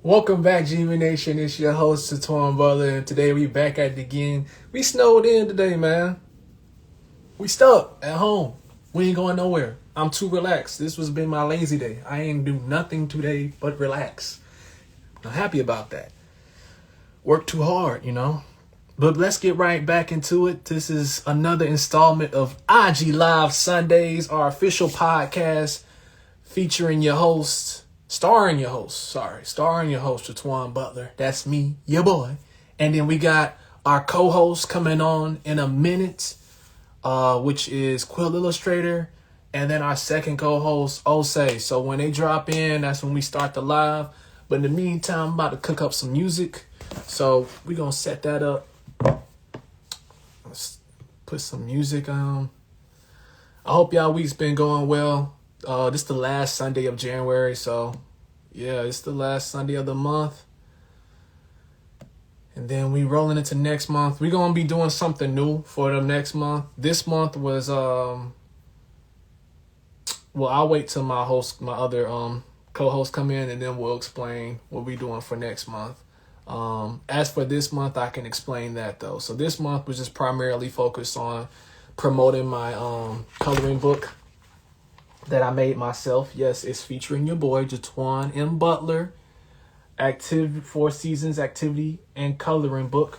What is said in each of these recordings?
Welcome back, GV Nation. It's your host, Satuan Butler, and today we back at it again. We snowed in today, man. We stuck at home. We ain't going nowhere. I'm too relaxed. This was been my lazy day. I ain't do nothing today but relax. I'm happy about that. Work too hard. But let's get right back into it. This is another installment of IG Live Sundays, our official podcast featuring your host, starring your host, Twan Butler. That's me, your boy. And then we got our co-host coming on in a minute, which is Quill Illustrator. And then our second co-host, Osei. So when they drop in, that's when we start the live. But in the meantime, I'm about to cook up some music. So we're going to set that up. Let's put some music on. I hope y'all week's been going well. This is the last Sunday of January, so yeah, it's the last Sunday of the month. And then we rolling into next month. We're gonna be doing something new for the next month. This month was well, I'll wait till my other co-host come in, and then we'll explain what we're doing for next month. As for this month, I can explain that though. So this month was just primarily focused on promoting my coloring book that I made myself. Yes, it's featuring your boy Jatwan M. Butler. Active 4 Seasons activity and coloring book.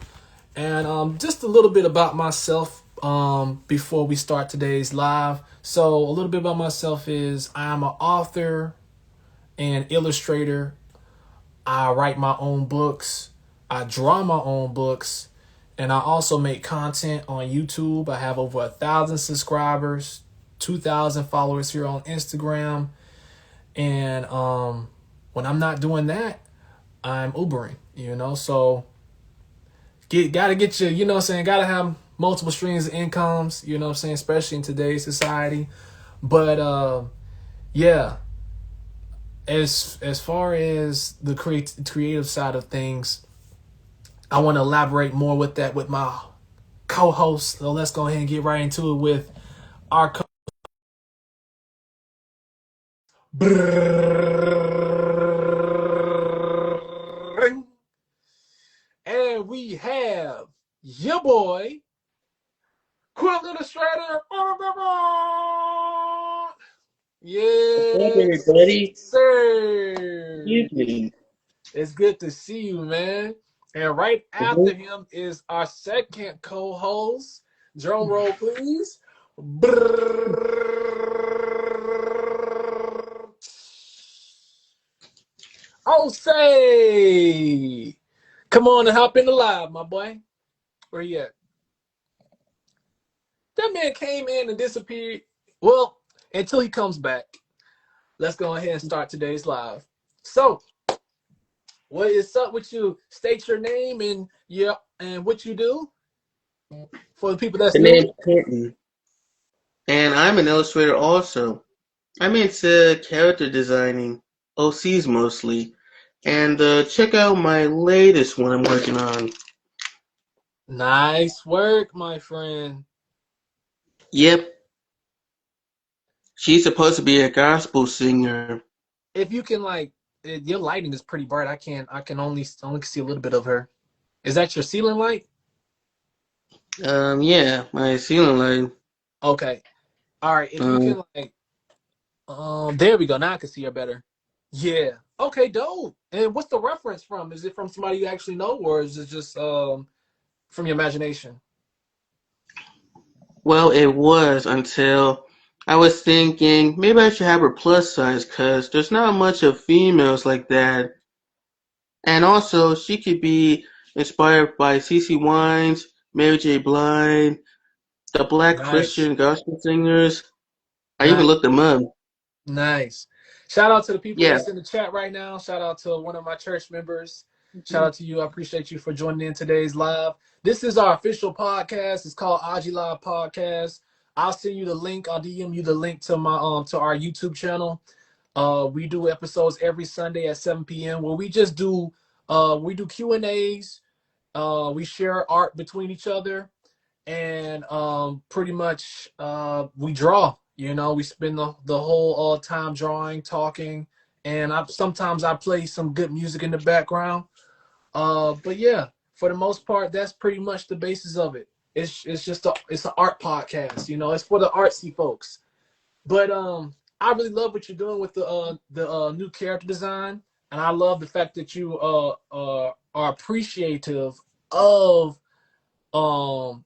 And just a little bit about myself before we start today's live. So a little bit about myself is I'm an author and illustrator. I write my own books. I draw my own books. And I also make content on YouTube. I have over 1,000 subscribers, 2,000 followers here on Instagram. And when I'm not doing that, I'm Ubering, so gotta get you, gotta have multiple streams of incomes, especially in today's society. But yeah, as far as the creative side of things, I want to elaborate more with that with my co-host. So let's go ahead and get right into it with our and we have your boy, Quill Illustrator. What's up, Yes, everybody? sir. Evening. It's good to see you, man. And right after Mhm. him is our second co-host. Drum roll, please. Oh, say, come on and hop in the live, my boy. Where you at? That man came in and disappeared. Well, until he comes back, let's go ahead and start today's live. So, what is up with you? State your name and what you do for the people that's The new. name's Quentin, and I'm an illustrator also. I'm into character designing, OCs mostly, and check out my latest one I'm working on. Nice work, my friend. Yep, she's supposed to be a gospel singer. If you can your lighting is pretty bright. I can only see a little bit of her. Is that your ceiling light? Yeah, my ceiling light. Okay. All right. If you Um, can there we go. Now I can see her better. Yeah. Okay, dope. And what's the reference from? Is it from somebody you actually know, or is it just from your imagination? well, it was until I was thinking maybe I should have her plus size, cause there's not much of females like that. And also, she could be inspired by CeCe Winans, Mary J. Blige, the Black Nice. Christian gospel singers. I even Nice. looked them up. Nice. Shout out to the people Yeah. that's in the chat right now. Shout out to one of my church members. Shout out to you. I appreciate you for joining in today's live. This is our official podcast. It's called Aji Live Podcast. I'll send you the link. I'll DM you the link to my to our YouTube channel. We do episodes every Sunday at 7 p.m. where we do Q&As. We share art between each other, and pretty much we draw. We spend the whole time drawing, talking, and sometimes I play some good music in the background. But yeah, for the most part, that's pretty much the basis of it. It's just it's an art podcast, you know. It's for the artsy folks. But I really love what you're doing with the new character design, and I love the fact that you are appreciative of um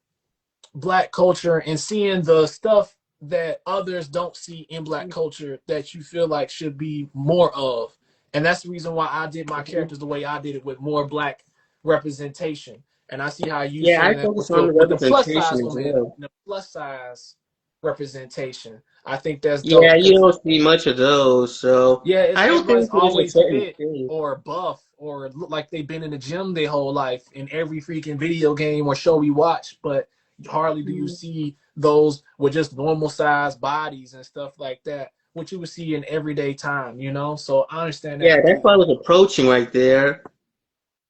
black culture and seeing the stuff that others don't see in black culture that you feel like should be more of. And that's the reason why I did my Mhm. characters the way I did it, with more black representation. And I see how you Yeah, I showing that focus on the with the plus representation size as women well. and the plus size representation. I think that's Yeah, dope you because don't see much of those, so yeah, I don't everybody's think there's a always certain fit thing. or buff or look like they've been in the gym their whole life in every freaking video game or show we watch, but hardly do you see those with just normal size bodies and stuff like that, which you would see in everyday time, you know? So I understand that Yeah, that's what I completely. was approaching right there.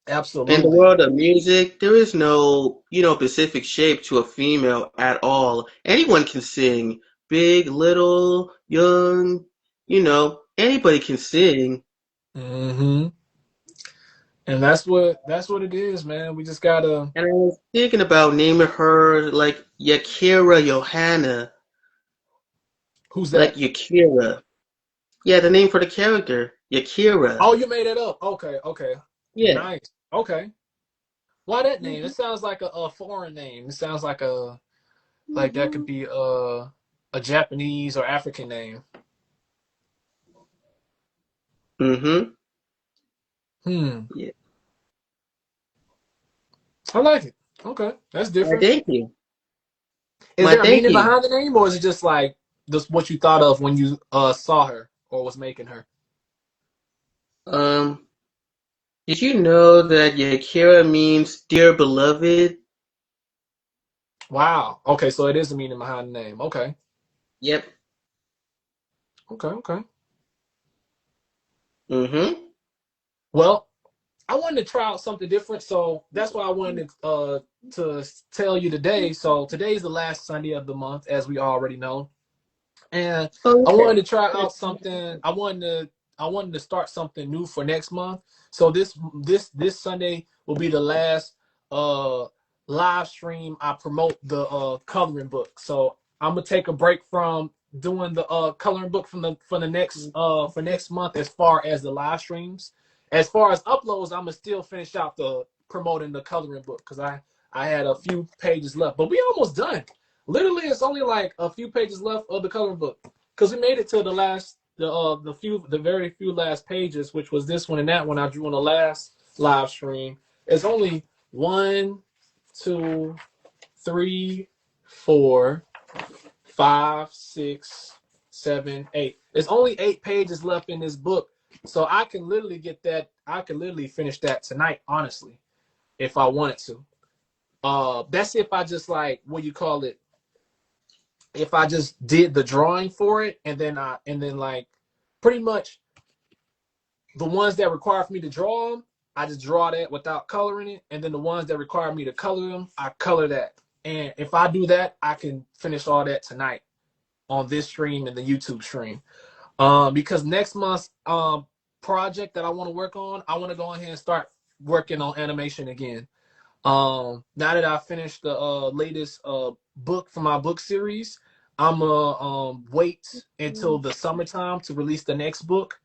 In the Absolutely. world of music, there is no, specific shape to a female at all. Anyone can sing. Big, little, young, anybody can sing. Mm-hmm. And that's what it is, man. We just gotta. And I was thinking about naming her like Yakira Johanna, Who's like that? Yakira. Yeah, the name for the character, Yakira. Oh, you made it up. Okay, okay. Yeah. Nice. Okay. Why that name? It Mhm. sounds like a foreign name. It sounds like that could be a Japanese or African name. Mhm. Hmm. Yeah. I like it. Okay, that's Why, different. thank you. Is Why, there a thank meaning you. behind the name, or is it just like just what you thought of when you saw her or was making her? Um, did you know that Yakira means dear beloved? Wow. Okay, so it is a meaning behind the name. Okay. Yep. Okay. Okay. Mhm. Well, I wanted to try out something different, so that's why I wanted to tell you today. So today's the last Sunday of the month, as we already know. And Oh I yeah. wanted to try out something. I wanted to start something new for next month. So this Sunday will be the last uh live stream I promote the coloring book. So I'm gonna take a break from doing the coloring book from the for next month as far as the live streams. As far as uploads, I'm gonna still finish out the promoting the coloring book because I had a few pages left, but we almost done. Literally, it's only like a few pages left of the coloring book because we made it to the very few last pages, which was this one and that one I drew on the last live stream. It's only one, two, three, four, five, six, seven, eight. There's only 8 pages left in this book, so I can literally get that. I can literally finish that tonight, honestly, if I wanted to. That's if I just like what you call it, if I just did the drawing for it and then like pretty much the ones that require for me to draw them, I just draw that without coloring it, and then the ones that require me to color them, I color that. And if I do that, I can finish all that tonight on this stream and the YouTube stream. Because next month's project that I want to work on, I want to go ahead and start working on animation again. Now that I finished the latest book for my book series, I'm gonna wait until the summertime to release the next book.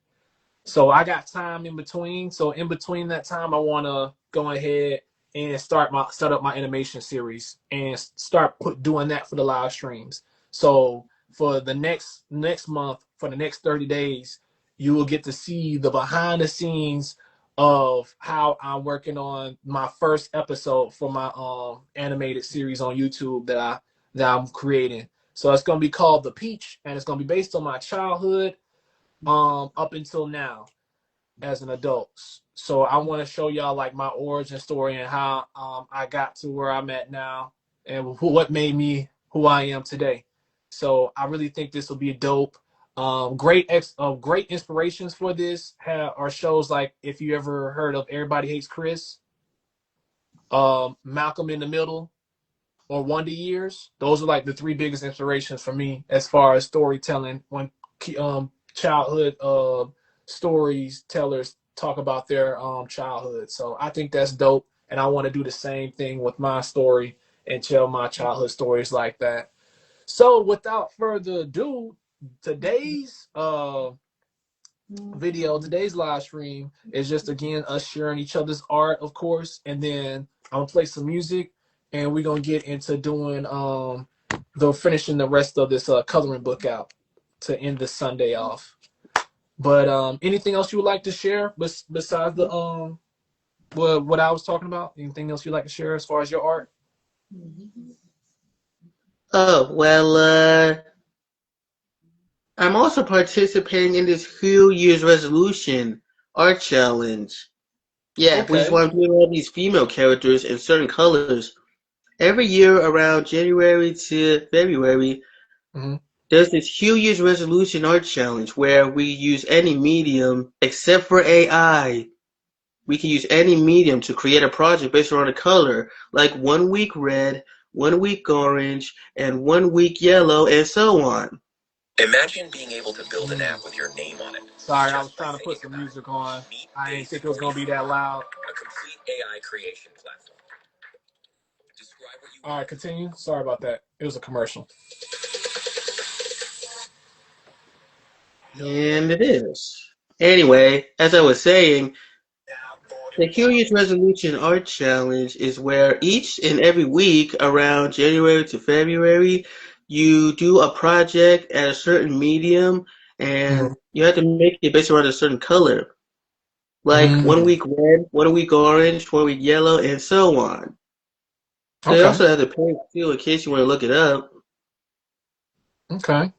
So I got time in between. So in between that time, I want to go ahead and start up my animation series and start doing that for the live streams. So for the next month, for the next 30 days, you will get to see the behind the scenes of how I'm working on my first episode for my animated series on YouTube that I'm creating. So it's gonna be called The Peach, and it's gonna be based on my childhood up until now as an adult. So I want to show y'all like my origin story and how I got to where I'm at now and what made me who I am today. So I really think this will be dope. Great inspirations for this are shows like if you ever heard of Everybody Hates Chris, Malcolm in the Middle, or Wonder Years. Those are like the three biggest inspirations for me as far as storytelling when childhood storytellers talk about their childhood. So I think that's dope, and I want to do the same thing with my story and tell my childhood stories like that. So without further ado, today's today's live stream is just again us sharing each other's art, of course, and then I'm gonna play some music, and we're gonna get into doing the finishing the rest of this coloring book out to end the Sunday off. But anything else you would like to share besides the what I was talking about? Anything else you'd like to share as far as your art? Oh, well, I'm also participating in this New Year's resolution art challenge. Yeah, which is Okay. why I'm doing all these female characters in certain colors. Every year around January to February, Hmm. there's this New Year's resolution art challenge where we use any medium except for AI. We can use any medium to create a project based around a color, like 1 week red, 1 week orange, and 1 week yellow, and so on. Imagine being able to build an Mm. app with your name on it, Sorry, I was just by trying to put thinking some about it. music on. Meet I didn't Base think it was gonna be that 44, loud. a complete AI creation platform. Describe what you All right, want. continue. Sorry about that. It was a commercial. And it is. Anyway, as I was saying, the Curious Resolution Art Challenge is where each and every week around January to February, you do a project at a certain medium Mm-hmm. and you have to make it based around a certain color. Like one Mm. week red, 1 week orange, 1 week yellow, and so on. They Okay. also have the paint too in case you want to look it up. Okay.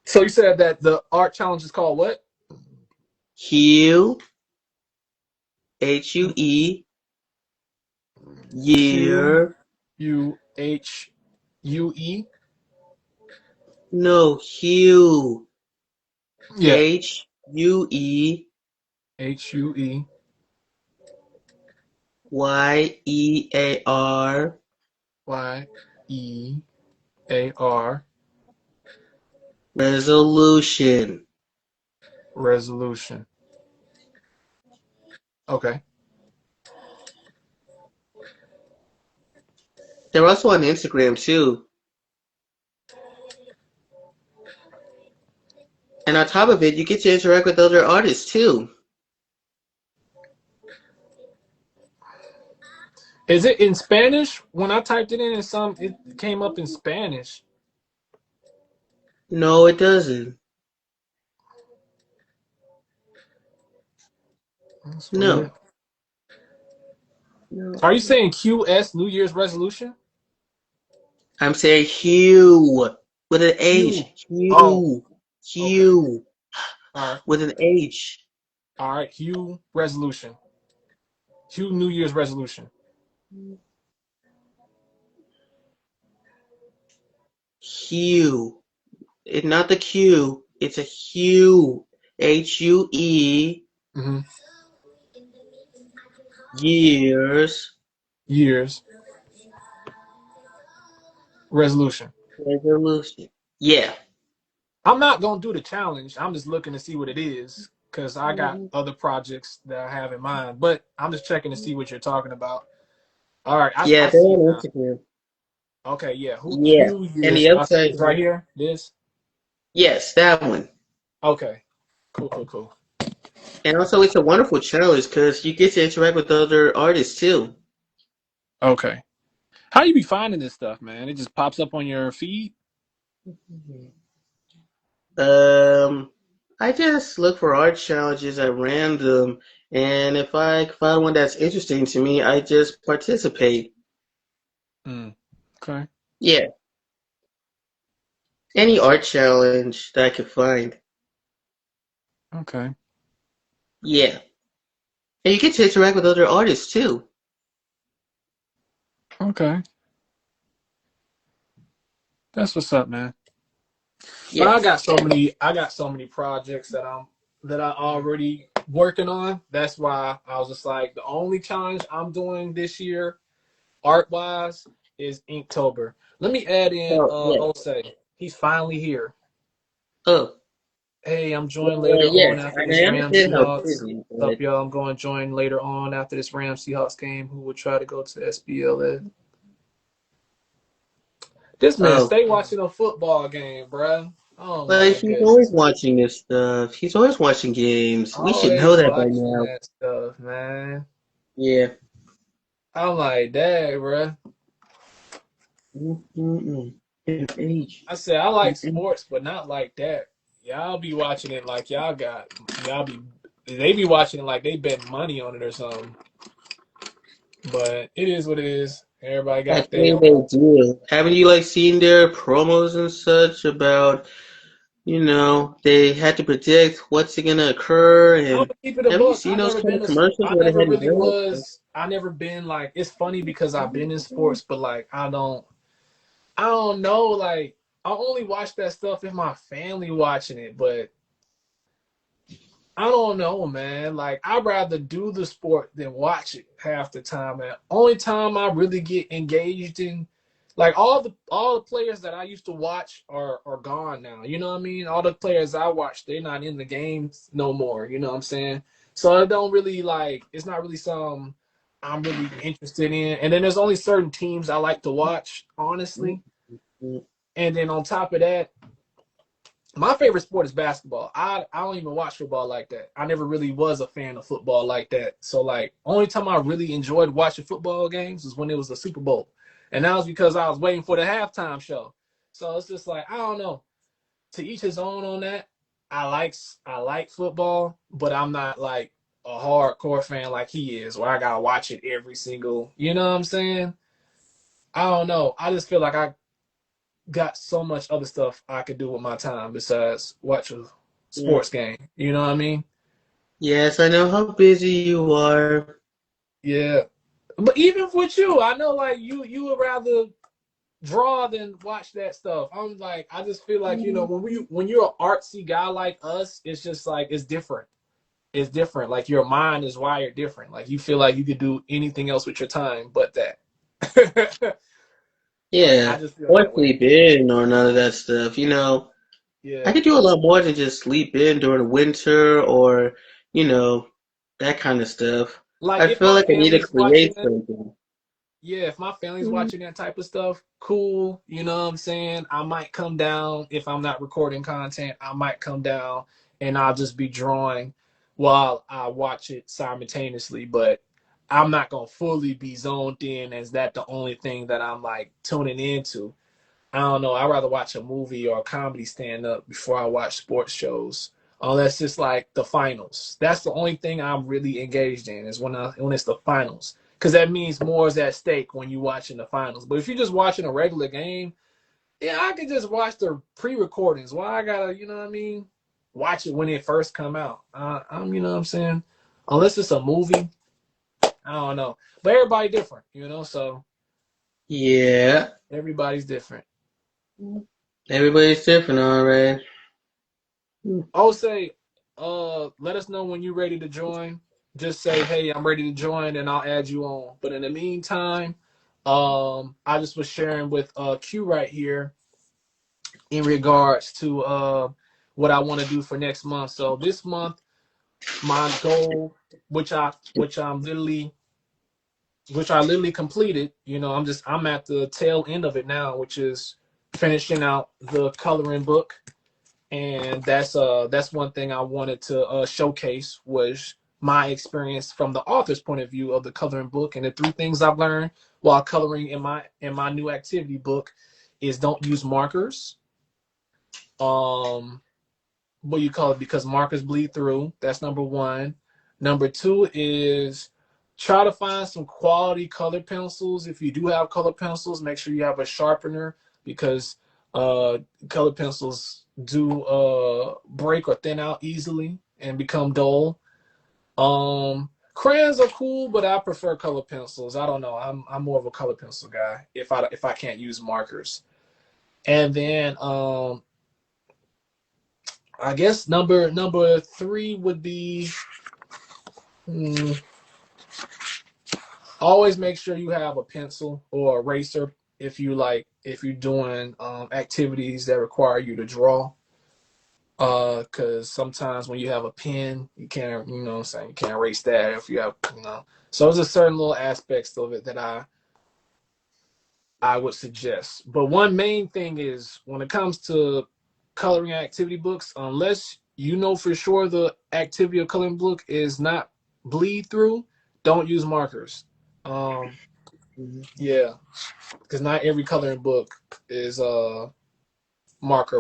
So you said that the art challenge is called what? Hue, Hue, Q year, U H U E. no, Hue, Yeah. Hue, Hue. Year, YEAR. resolution. Resolution. Okay. They're also on Instagram too. And on top of it, you get to interact with other artists too. Is it in Spanish? When I typed it in, it came up in Spanish. No, it doesn't. That's weird. No. No. Are you saying QS New Year's resolution? I'm saying Hue with an Q. H. Oh, Hue. okay. Hue All right. with an H. All right. Hue resolution. Hue New Year's resolution. Hue. It's not the Q. It's a hue. Hue. Mm-hmm. Years. Years resolution. Resolution. Yeah. I'm not gonna do the challenge. I'm just looking to see what it is because I got other projects that I have in mind. But I'm just checking to see what you're talking about. All right, Yeah, I they're see it on now. Instagram. Okay, yeah. Yeah. Who And years? the I see upside, it right here. This. yes, that one. Okay. Cool. And also, it's a wonderful challenge because you get to interact with other artists too. Okay. How you be finding this stuff, man? It just pops up on your feed. Um, I just look for art challenges at random, and if I find one that's interesting to me, I just participate. Mm. Okay. Yeah, any art challenge that I could find. Okay. Yeah, and you get to interact with other artists too. Okay. That's what's up, man. But Yeah. I got so many projects that I already working on. That's why I was just like the only challenge I'm doing this year, art wise, is Inktober. Let me add in Oh, yeah. Osei. He's finally here. Oh. Hey, I'm joining later on Yes, after I this Rams understand how Seahawks. busy, What's but up, y'all? I'm going to join later on after this Rams Seahawks game. Who will try to go to SBLA? This man oh, stay watching a football game, bruh. Oh but my he's always goodness. watching this stuff. He's always watching games. We should know Always that by watching now. that stuff, man. Yeah. I'm like, dang, bruh. Mm-mm-mm. H. I said I like Mm-mm. sports, but not like that. Y'all be watching it like y'all be they be watching it like they bet money on it or something. But it is what it is. Everybody got their Actually, they do. Haven't you like seen their promos and such about, they had to predict what's gonna occur, I'm and gonna keep it a haven't you book. seen those kind of commercials I where they never had to really do it? was. I never been like. It's funny because I've been in sports, but like I don't know. Like I only watch that stuff if my family watching it, but I don't know, man. Like I'd rather do the sport than watch it half the time. And only time I really get engaged in, like all the players that I used to watch are gone now. You know what I mean? All the players I watch, they're not in the games no more. You know what I'm saying? So I don't really like. It's not really something I'm really interested in. And then there's only certain teams I like to watch, honestly. Mm-mm. And then on top of that, my favorite sport is basketball. I don't even watch football like that. I never really was a fan of football like that. So like only time I really enjoyed watching football games was when it was the Super Bowl. And that was because I was waiting for the halftime show. So it's just like I don't know. To each his own on that. I like football, but I'm not like a hardcore fan like he is, where I gotta watch it every single. You know what I'm saying? I don't know. I just feel like I got so much other stuff I could do with my time besides watch a Yeah. sports game. You know what I mean? Yes, I know how busy you are. Yeah. But even with you, I know like you would rather draw than watch that stuff. I'm like, I just feel like, when you're an artsy guy like us, it's just like it's different. It's different. Like your mind is wired different. Like you feel like you could do anything else with your time but that. Like I Yeah, just feel or that way. sleep in or none of that stuff. I Yeah. could do a lot more than just sleep in during winter or, you know, that kind of stuff. Like I if feel my like I need to family's watching create it, something. yeah, if my family's watching that type of stuff, cool. You know what I'm saying? I might come down if I'm not recording content. I might come down and I'll just be drawing while I watch it simultaneously. But I'm not gonna fully be zoned in as that the only thing that I'm like tuning into. I don't know. I'd rather watch a movie or a comedy stand up before I watch sports shows. Unless it's like the finals. That's the only thing I'm really engaged in is when it's the finals. Because that means more is at stake when you're watching the finals. But if you're just watching a regular game, yeah, I could just watch the pre-recordings. Why I gotta, you know what I mean? Watch it when it first come out. You know what I'm saying? Unless it's a movie, I don't know. But everybody different, so Yeah, everybody's different. everybody's different, all right. I'll say, let us know when you're ready to join. Just say, hey, I'm ready to join, and I'll add you on. But in the meantime, I just was sharing with Q right here in regards to what I want to do for next month. So this month, my goal, which I literally completed. I'm at the tail end of it now, which is finishing out the coloring book, and that's one thing I wanted to showcase was my experience from the author's point of view of the coloring book. And the three things I've learned while coloring in my new activity book is don't use markers. um what you call it, because markers bleed through. That's number one. Number two is try to find some quality color pencils. If you do have color pencils, make sure you have a sharpener, because uh, color pencils do break or thin out easily and become dull. Crayons are cool, but I prefer color pencils. I don't know. I'm more of a color pencil guy if I can't use markers. And then I guess number three would be, hmm, always make sure you have a pencil or eraser if you're doing activities that require you to draw. Because sometimes when you have a pen, you can't, you know what I'm saying, you can't erase that if you have, you know. So there's a certain little aspects of it that I would suggest. But one main thing is when it comes to coloring activity books, unless you know for sure the activity of coloring book is not bleed through, don't use markers. Um, yeah, because not every coloring book is marker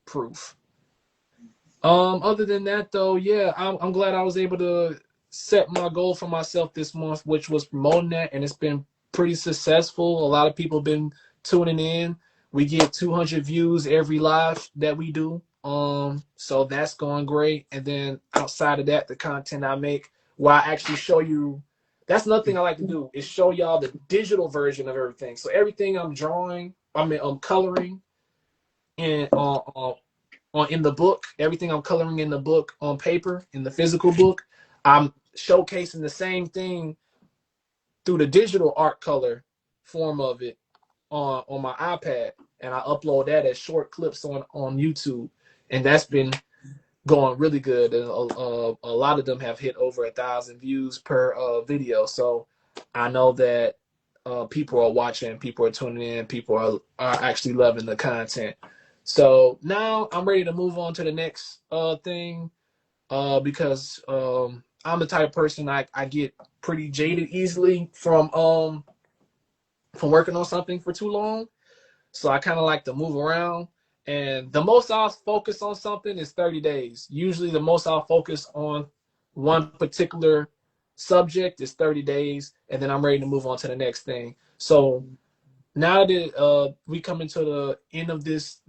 proof. Other than that, though, yeah, I'm glad I was able to set my goal for myself this month, which was promoting that, and it's been pretty successful. A lot of people have been tuning in. We get 200 views every live that we do. So that's going great. And then outside of that, the content I make, where I actually show you, that's another thing I like to do is show y'all the digital version of everything. So everything I'm drawing, I'm coloring, and on in the book, everything I'm coloring in the book on paper, in the physical book, I'm showcasing the same thing through the digital art color form of it on my iPad, and I upload that as short clips on YouTube, and that's been going really good. And a lot of them have hit over 1,000 views per video, so I know that people are watching, people are tuning in, people are actually loving the content. So now I'm ready to move on to the next thing because I'm the type of person I get pretty jaded easily from working on something for too long. So I kind of like to move around. And the most I'll focus on something is 30 days. Usually the most I'll focus on one particular subject is 30 days, and then I'm ready to move on to the next thing. So now that we come into the end of this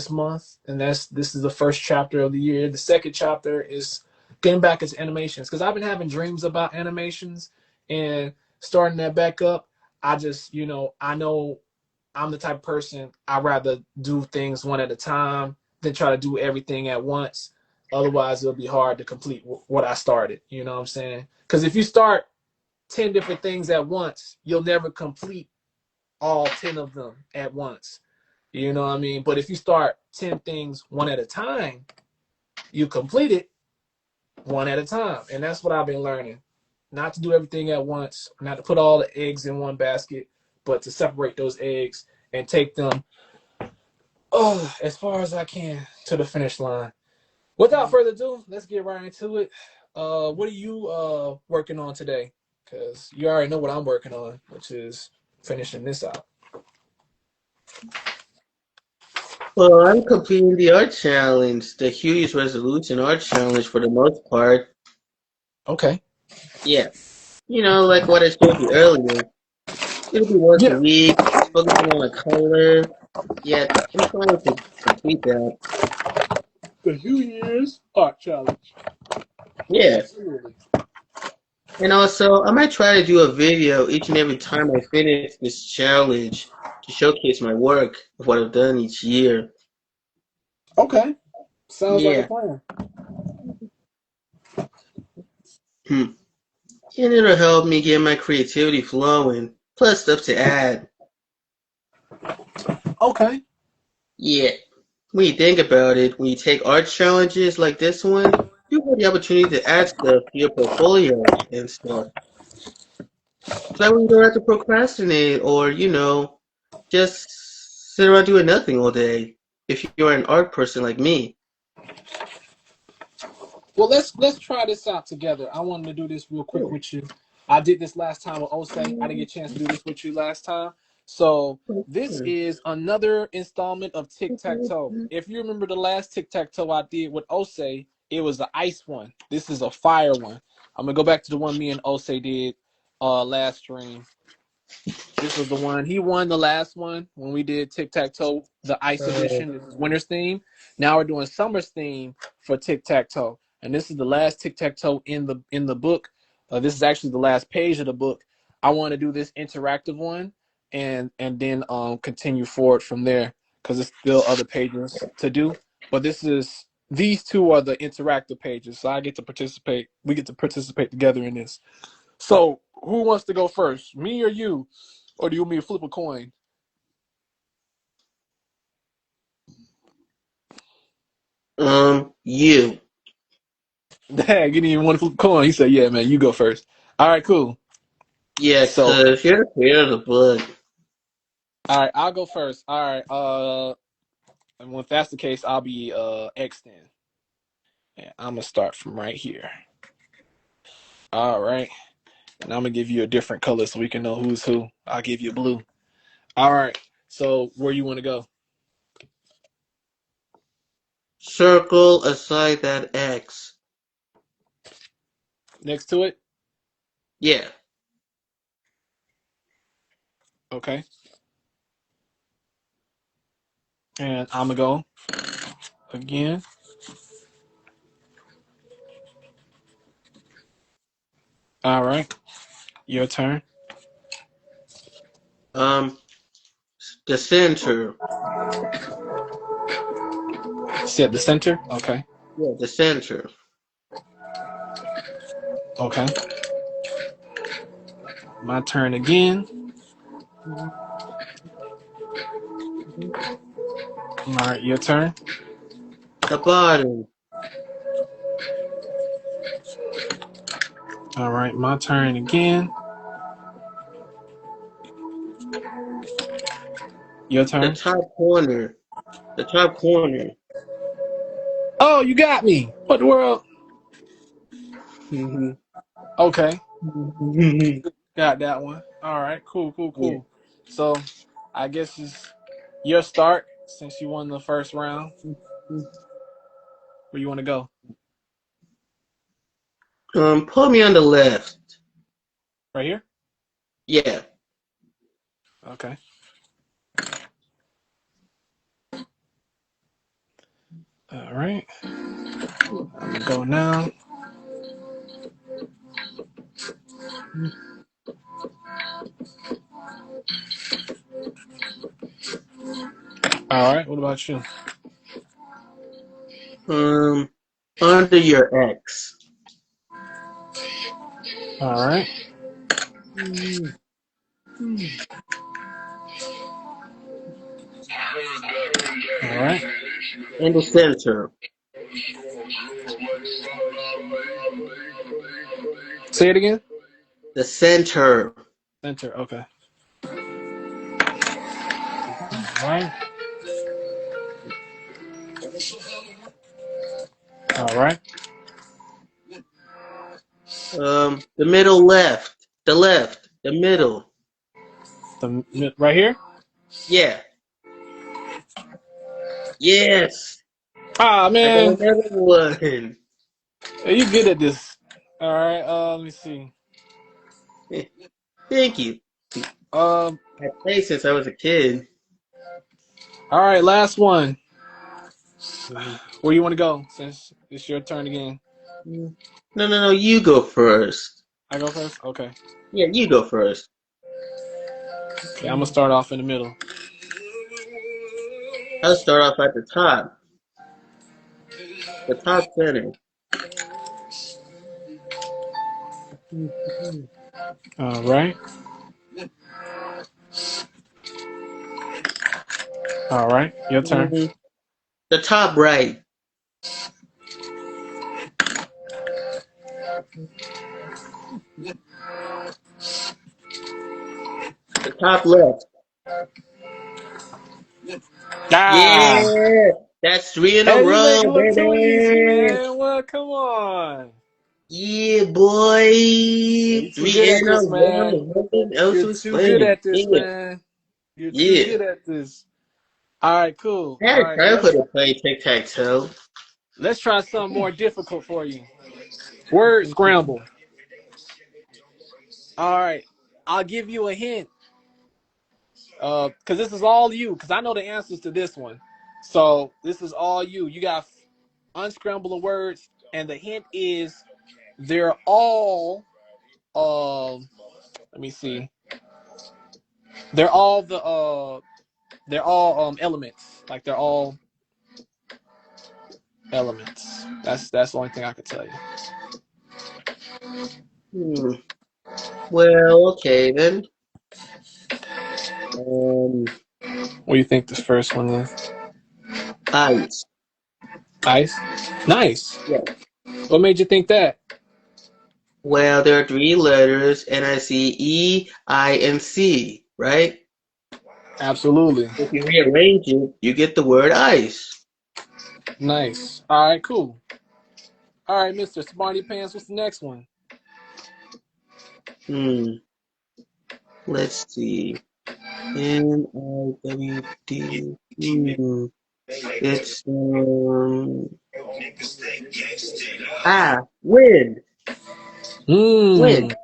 month, and this is the first chapter of the year. The second chapter is getting back into animations because I've been having dreams about animations and starting that back up. I just, I know I'm the type of person I'd rather do things one at a time than try to do everything at once. Otherwise, it'll be hard to complete what I started. You know what I'm saying? Because if you start 10 different things at once, you'll never complete all 10 of them at once. You know what I mean? But if you start 10 things one at a time, you complete it one at a time. And that's what I've been learning. Not to do everything at once, not to put all the eggs in one basket, but to separate those eggs and take them as far as I can to the finish line. Without further ado, let's get right into it. What are you working on today? Because you already know what I'm working on, which is finishing this out. Well, I'm completing the art challenge, the Huey's Resolution art challenge for the most part. Okay. Yeah. Like what I showed you earlier. It'll be once a Yeah. week, focusing on a color. Yet, I'm trying to complete that. The New Year's Art Challenge. Yeah. Absolutely. And also, I might try to do a video each and every time I finish this challenge to showcase my work of what I've done each year. Okay. Sounds like a Yeah. plan. Hmm. And it'll help me get my creativity flowing, plus stuff to add. Okay. Yeah. When you think about it, when you take art challenges like this one, you have the opportunity to add stuff to your portfolio and stuff. So that way you don't have to procrastinate or, just sit around doing nothing all day if you're an art person like me. Well, let's try this out together. I wanted to do this real quick Cool. with you. I did this last time with Ose. I didn't get a chance to do this with you last time. So this is another installment of Tic Tac Toe. If you remember the last Tic Tac Toe I did with Ose, it was the ice one. This is a fire one. I'm gonna go back to the one me and Ose did last stream. This was the one. He won the last one when we did Tic Tac Toe, the Ice Uh, Edition. This is Winter's theme. Now we're doing Summer's theme for Tic Tac Toe, and this is the last Tic Tac Toe in the book. This is actually the last page of the book. I want to do this interactive one, and then continue forward from there because there's still other pages to do. But these two are the interactive pages, so I get to participate. We get to participate together in this. So who wants to go first, me or you? Or do you want me to flip a coin? You. Dang, you didn't even want to flip a coin. He said, "Yeah, man, you go first." All right, cool. Yeah, So, cause you're the creator of the book. all right, I'll go first. All right, and if that's the case, I'll be X then. Yeah, I'm gonna start from right here. All right, and I'm gonna give you a different color so we can know who's who. I'll give you blue. All right. So where you want to go? Circle aside that X. Next to it? Yeah. Okay. And I'm gonna go again. All right. Your turn. Um, the center. Set the center. Okay. Yeah, the center. Okay. My turn again. All right. Your turn. The bottom. All right. My turn again. Your The turn. top corner. The top corner. Oh, you got me. What the world? Mhm. Okay. Got that one. All right. Cool. Cool. Yeah. Cool. So, I guess it's your start since you won the first round. Where you want to go? Put me on the left. Right here. Yeah. Okay. All right. I'm gonna go now. All right. What about you? Um, under your X. All right. All right. In the center. Say it again. The center. Center. Okay. All right. All right. The middle left. The left. The middle. Right here. Yeah. Yes. Ah, I got man. another one. Hey, you good at this. All right. Let me see. Thank you. Um. I played since I was a kid. All right. Last one. Where you want to go? Since it's your turn again. No, no, no. You go first. I go first. Okay. Yeah, you go first. Okay. I'm gonna start off in the middle. I'll start off at the top. The top center. All right. All right. Your turn. The top right. The top left. Ah. Yeah, that's three in a Hey, you make it row, look too easy, baby. man. What? Come on. Yeah, boy. Yeah, you're too Three good at in a this, row. man. Nothing else You're to too good explain. at this, Yeah, man. You're too yeah. good at this. All right, cool. I had All a right, time for the play tic tac toe. let's try something more difficult for you. Word scramble. All right, I'll give you a hint. Because this is all you. Because I know the answers to this one. So this is all you. You got unscramble the words, and the hint is they're all. Let me see. They're all elements. Like they're all elements. That's the only thing I could tell you. Hmm. Well, okay then. Um, What do you think this first one is? ice. Nice. Nice. Yeah. What made you think that? Well, there are three letters, and I see E, I, and C, right? Absolutely. If you rearrange it, you get the word ice. Nice. All right, cool. All right, Mr. Smarty Pants, what's the next one? Hmm. Let's see. NIWD. It's wind. Hmm. Wind.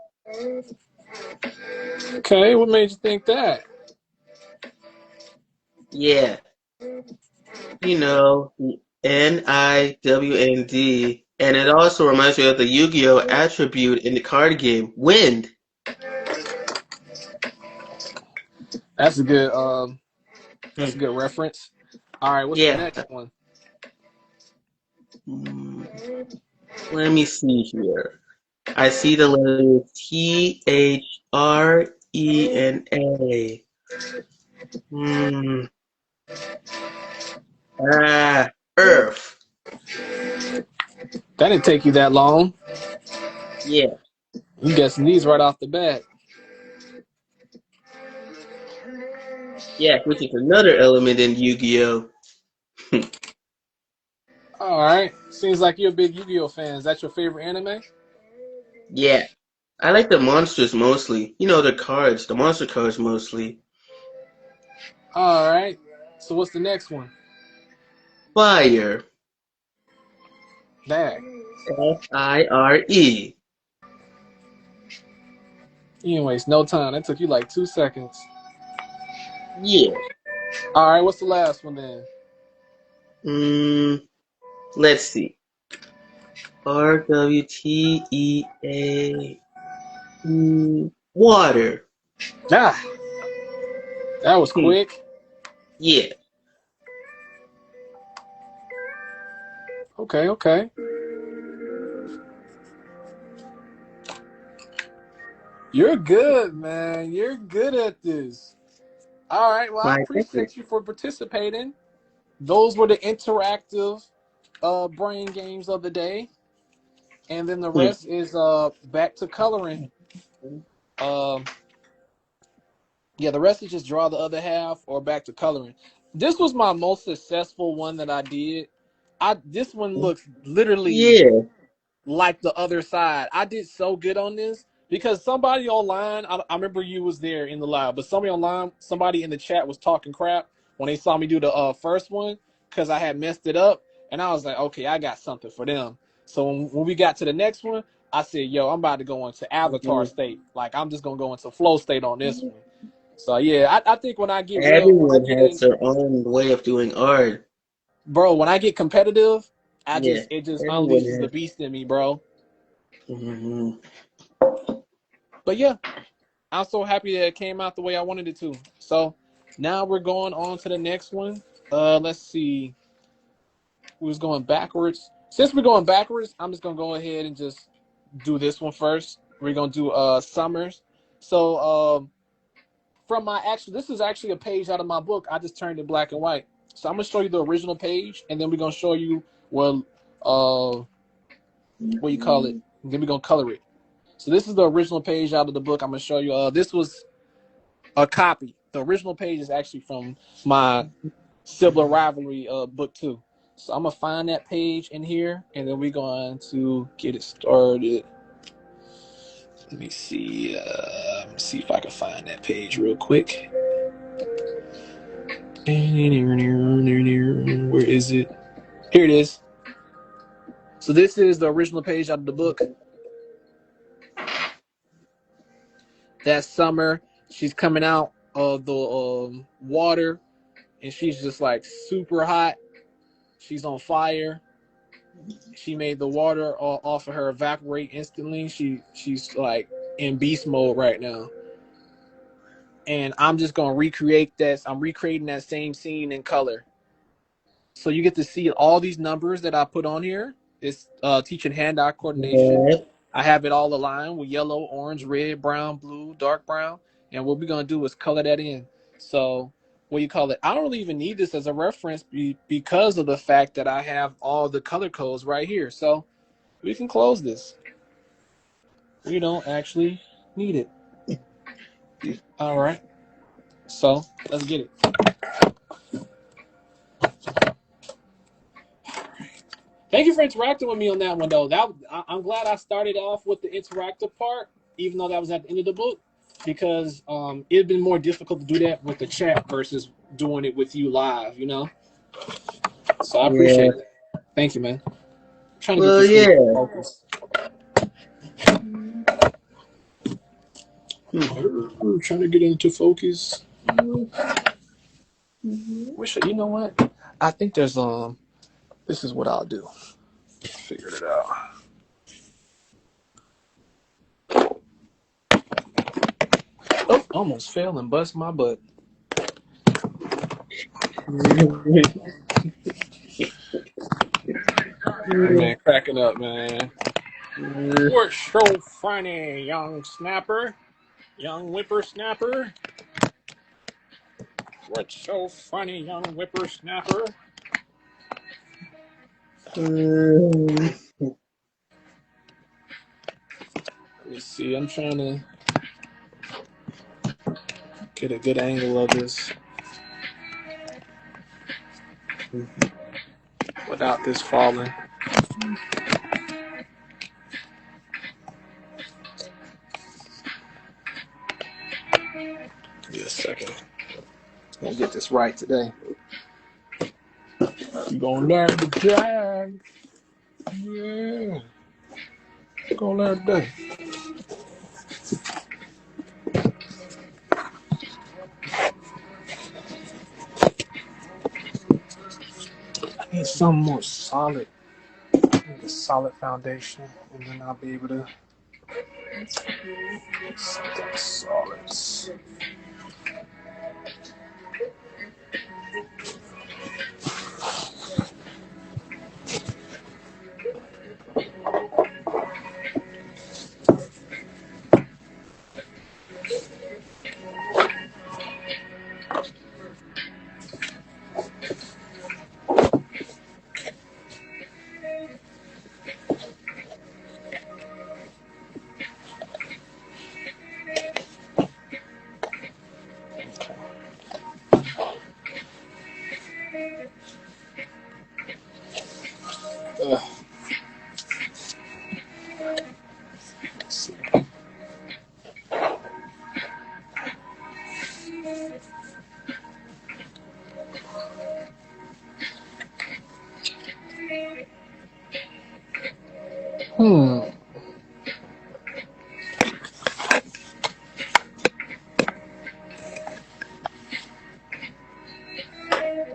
Okay, what made you think that? Yeah. NIWND. And it also reminds me of the Yu-Gi-Oh attribute in the card game, wind. That's a good that's a Hmm. good reference. All right, what's the Yeah. next one? Hmm. Let me see here. I see the letters T, H, R, E, and A. Hmm. Earth. That didn't take you that long. Yeah. I'm guessing these right off the bat. Yeah, which is another element in Yu-Gi-Oh. All right. Seems like you're a big Yu-Gi-Oh fan. Is that your favorite anime? Yeah. I like the monsters mostly. You know, the cards, the monster cards mostly. All right. So what's the next one? Fire. Dang. Fire. You didn't waste no time. That took you like 2 seconds. Yeah. All right. What's the last one then? Mm, let's see. RWTEA. Water. Ah, that was Hmm. quick. Yeah. Okay. Okay. You're good, man. You're good at this. All right. Well, I My pleasure. appreciate you for participating. Those were the interactive brain games of the day, and then the Hmm. rest is back to coloring. Um, yeah, the rest is just draw the other half or back to coloring. This was my most successful one that I did. I This one looks literally Yeah. like the other side. I did so good on this because somebody online, I remember you was there in the live, but somebody online, somebody in the chat was talking crap when they saw me do the first one because I had messed it up, and I was like, okay, I got something for them. So when we got to the next one, I said, yo, I'm about to go into avatar Mhm. state. Like I'm just gonna go into flow state on this one. So yeah, I think when I Everyone get has in, their own way of doing art. bro, when I get competitive, Yeah. it just Everyone unleashes the has. beast in me, bro. Mhm. But yeah, I'm so happy that it came out the way I wanted it to. So now we're going on to the next one. Let's see who's going backwards. Since we're going backwards, I'm just gonna go ahead and just do this one first. We're gonna do Summers. So from my actual, this is actually a page out of my book. I just turned it black and white. So I'm gonna show you the original page, and then we're gonna show you what you call it. And then we're gonna color it. So this is the original page out of the book. I'm gonna show you. This was a copy. The original page is actually from my sibling rivalry book too. So I'm gonna find that page in here, and then we're going to get it started. Let me see. Let me see if I can find that page real quick. Where is it? Here it is. So this is the original page out of the book. That summer, she's coming out of the water, and she's just like super hot. She's on fire. She made the water off of her evaporate instantly. She's like in beast mode right now, and I'm just gonna recreate this. I'm recreating that same scene in color, so you get to see all these numbers that I put on here. It's teaching hand-eye coordination. Right. I have it all aligned with yellow, orange, red, brown, blue, dark brown, and what we're gonna do is color that in. So what you call it. I don't really even need this as a reference because of the fact that I have all the color codes right here. So we can close this. We don't actually need it. All right. So let's get it. Thank you for interacting with me on that one, though. I'm glad I started off with the interactive part, even though that was at the end of the book, because it'd been more difficult to do that with the chat versus doing it with you live. So I Yeah. appreciate it. Thank you, man. I'm trying to get Well, this thing yeah. focused. Trying to get into focus. You know what? I think there's This is what I'll do. Figured it out. Oh, almost fell and bust my butt. Man, cracking up, man. You're so funny, young snapper. Young whippersnapper. What's so funny, young whippersnapper? Let me see. I'm trying to get a good angle of this without this falling. Give me a second. I'm gonna get this right today. You're gonna learn to drag. Yeah. Gonna learn today. I need something more solid. I need a solid foundation, and then I'll be able to something solid. Let's see.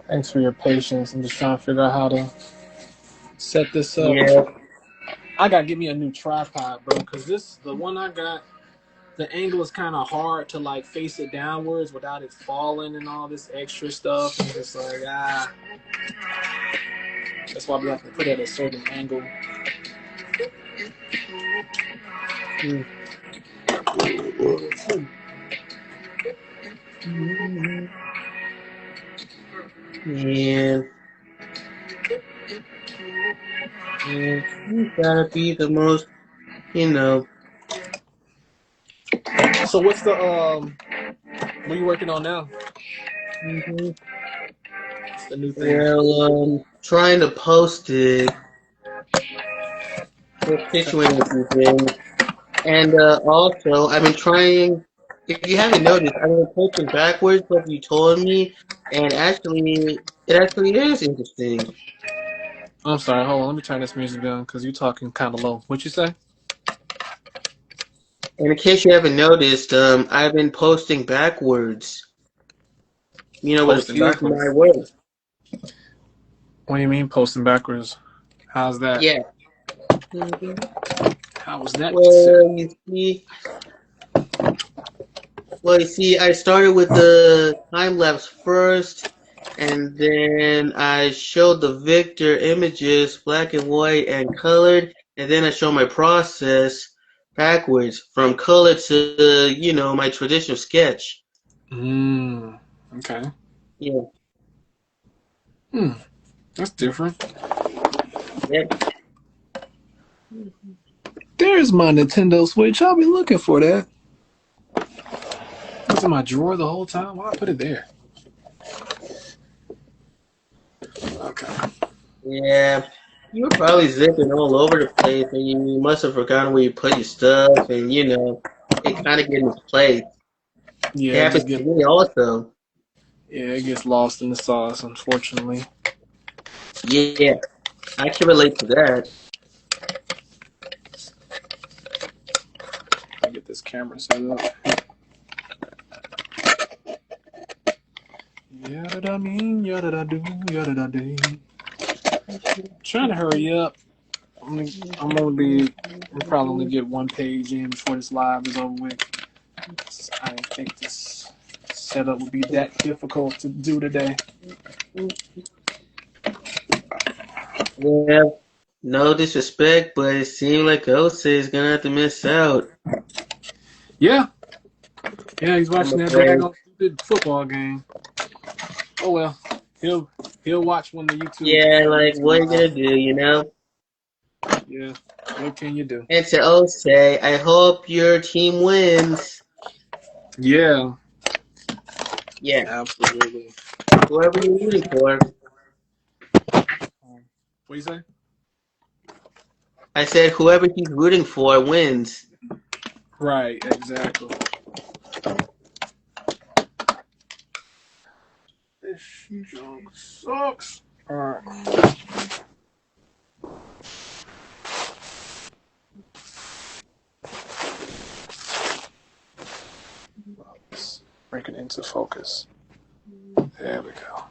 Thanks for your patience. I'm just trying to figure out how to set this up. Yeah. I gotta get me a new tripod, bro, because the one I got, the angle is kind of hard to like face it downwards without it falling and all this extra stuff. And it's like that's why we have to put it at a certain angle. Yeah. You gotta be the most, So what's the what are you working on now? What's the new thing? Well, trying to post it. We're situating a few things. And also, I've been trying, if you haven't noticed, I've been posting backwards like you told me, and it actually is interesting. I'm sorry, hold on, let me turn this music down because you're talking kind of low. What you say? And in case you haven't noticed, I've been posting backwards. With a Posting few of my backwards? words. What do you mean posting backwards? How's that? Yeah. How was that? Well, you see, I started with the time lapse first, and then I showed the Victor images, black and white and colored, and then I showed my process backwards from color to, my traditional sketch. Okay. Yeah. That's different. Yep. There's my Nintendo Switch. I'll be looking for that. It was in my drawer the whole time. Why I put it there? Okay. Yeah. You were probably zipping all over the place, and you must have forgotten where you put your stuff, and it kind of get misplaced. It Yeah, happens to me also. it gets lost in the sauce, unfortunately. Yeah, I can relate to that. I get this camera set up. Yada da mean, yada da do, yada da do. Trying to hurry up. I'm probably only get one page in before this live is over with. I didn't think this setup would be that difficult to do today. Yeah, no disrespect, but it seemed like Ose is gonna have to miss out. Yeah, he's I'm watching that afraid. daggone stupid football game. Oh well, he'll watch when the YouTube Yeah, when like YouTube what are you live. gonna do? Yeah, what can you do? And to Ose, I hope your team wins. Yeah, Yeah, absolutely. whoever you're rooting for. What you say? I said whoever he's rooting for wins. Right, exactly. This junk sucks. All right. Let's break it into focus. There we go.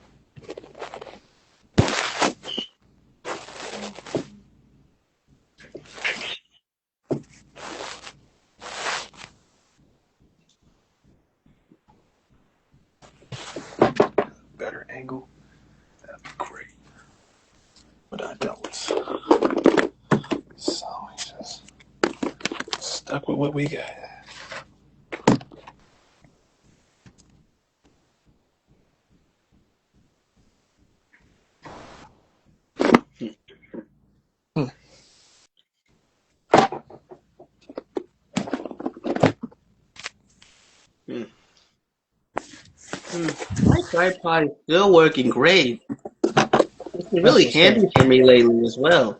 Better angle. That'd be great. But I don't. So we just stuck with what we got. Hmm. My tripod is still working great. It's been That's really what's up. handy for me lately as well.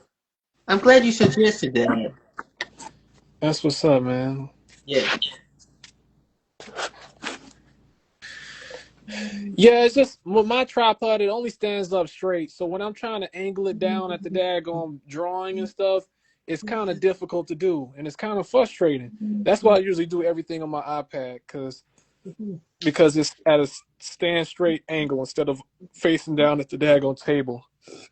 I'm glad you suggested that. That's what's up, man. Yeah. Yeah, it's just with my tripod, it only stands up straight. So when I'm trying to angle it down at the daggone drawing and stuff, it's kind of difficult to do, and it's kind of frustrating. That's why I usually do everything on my iPad, because it's at a stand straight angle instead of facing down at the daggone table,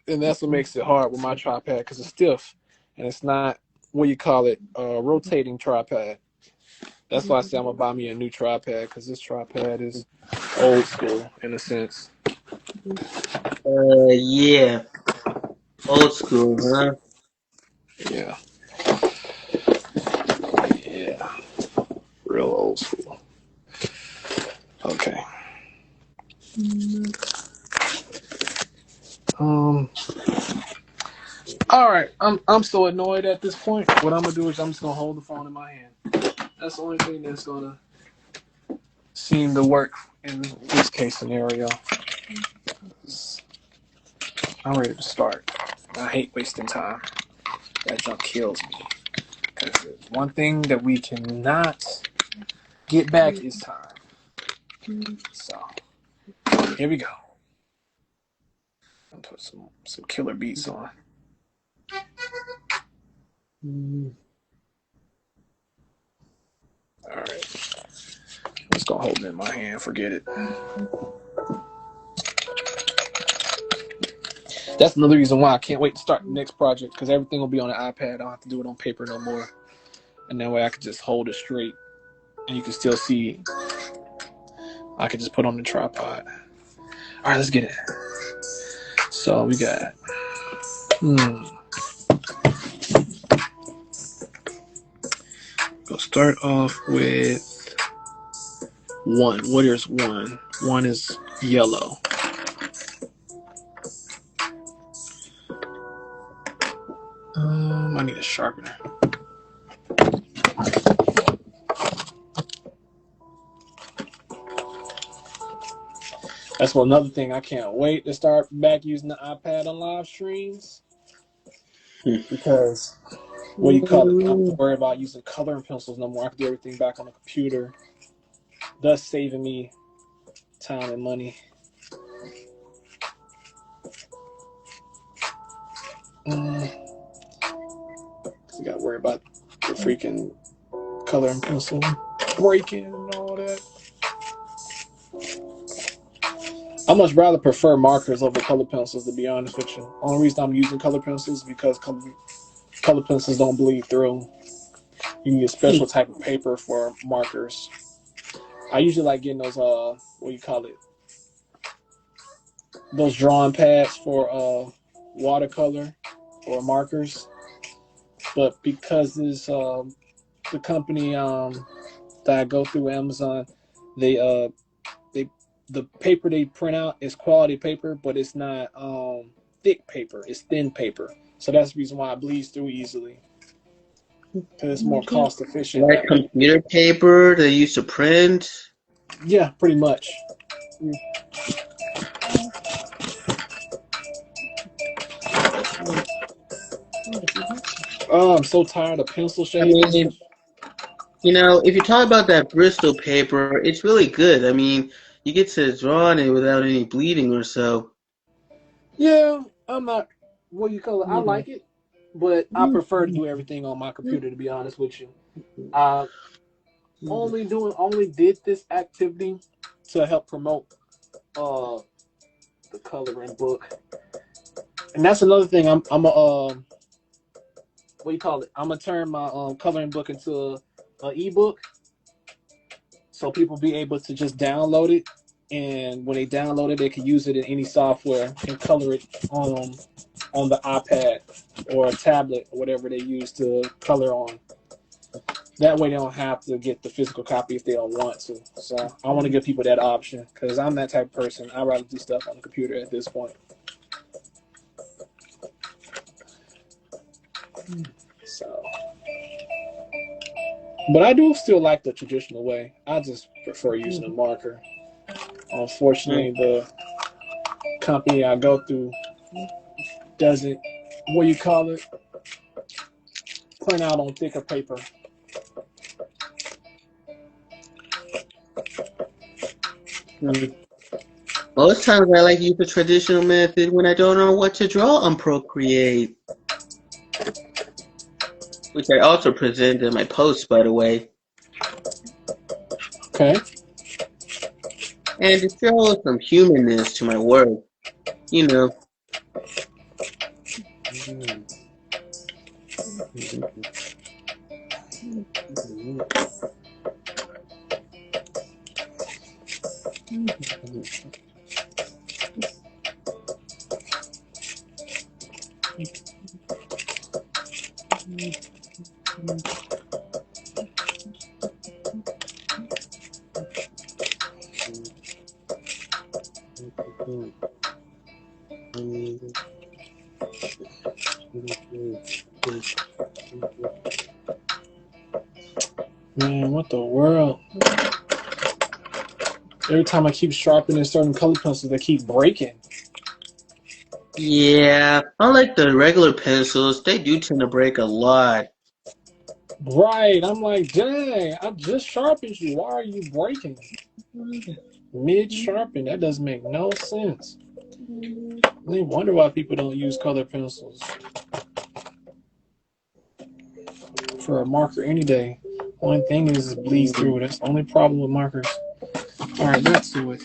and that's what makes it hard with my tripod because it's stiff and it's not what you call it, rotating tripod. That's why I say I'm gonna buy me a new tripod because this tripod is old school in a sense. Yeah. Old school, huh? Yeah, yeah, real old school. Okay. Um. All right. I'm so annoyed at this point. What I'm gonna do is I'm just gonna hold the phone in my hand. That's the only thing that's gonna seem to work in this case scenario. I'm ready to start. I hate wasting time. That junk kills me. Because one thing that we cannot get back is time. So here we go. I'll put some killer beats on. All right. I'm just gonna hold it in my hand. Forget it. That's another reason why I can't wait to start the next project because everything will be on the iPad. I don't have to do it on paper no more. And that way I can just hold it straight and you can still see. I can just put on the tripod. All right, let's get it. So we got. We'll start off with one. What is one? One is yellow. I need a sharpener. That's another thing. I can't wait to start back using the iPad on live streams because what do you call it? I don't have to worry about using coloring pencils no more. I can do everything back on the computer, thus saving me time and money. You gotta worry about the freaking coloring pencil breaking and all that. I much rather prefer markers over color pencils, to be honest with you. Only reason I'm using color pencils is because color pencils don't bleed through. You need a special type of paper for markers. I usually like getting those what do you call it? Those drawing pads for watercolor or markers. But because this the company that I go through, Amazon, they the paper they print out is quality paper, but it's not thick paper. It's thin paper. So that's the reason why it bleeds through easily. Because it's more cost efficient. Like computer paper they used to print? Yeah, pretty much. Oh, I'm so tired of pencil shades. I mean, you know, if you talk about that Bristol paper, it's really good. I mean, you get to draw on it without any bleeding or so. Yeah, I'm not. What do you call it? I like it, but I prefer to do everything on my computer. To be honest with you, I only did this activity to help promote the coloring book, and that's another thing. I'm a what do you call it? I'm gonna turn my coloring book into an ebook, so people be able to just download it, and when they download it, they can use it in any software and color it on the iPad or a tablet or whatever they use to color on. That way, they don't have to get the physical copy if they don't want to. So I want to give people that option because I'm that type of person. I'd rather do stuff on the computer at this point. So, but I do still like the traditional way. I just prefer using a marker. Unfortunately, the company I go through doesn't, what do you call it, print out on thicker paper. Most times I like to use the traditional method when I don't know what to draw on Procreate, which I also present in my posts, by the way. Okay. And to show some humanness to my work, you know. Man, what the world? Every time I keep sharpening certain color pencils, they keep breaking. Yeah, unlike the regular pencils, they do tend to break a lot. Right. I'm like, dang, I just sharpened you. Why are you breaking? Mid-sharpen. That doesn't make no sense. I wonder why people don't use color pencils for a marker any day. One thing is it bleeds through. That's the only problem with markers. All right, back to it.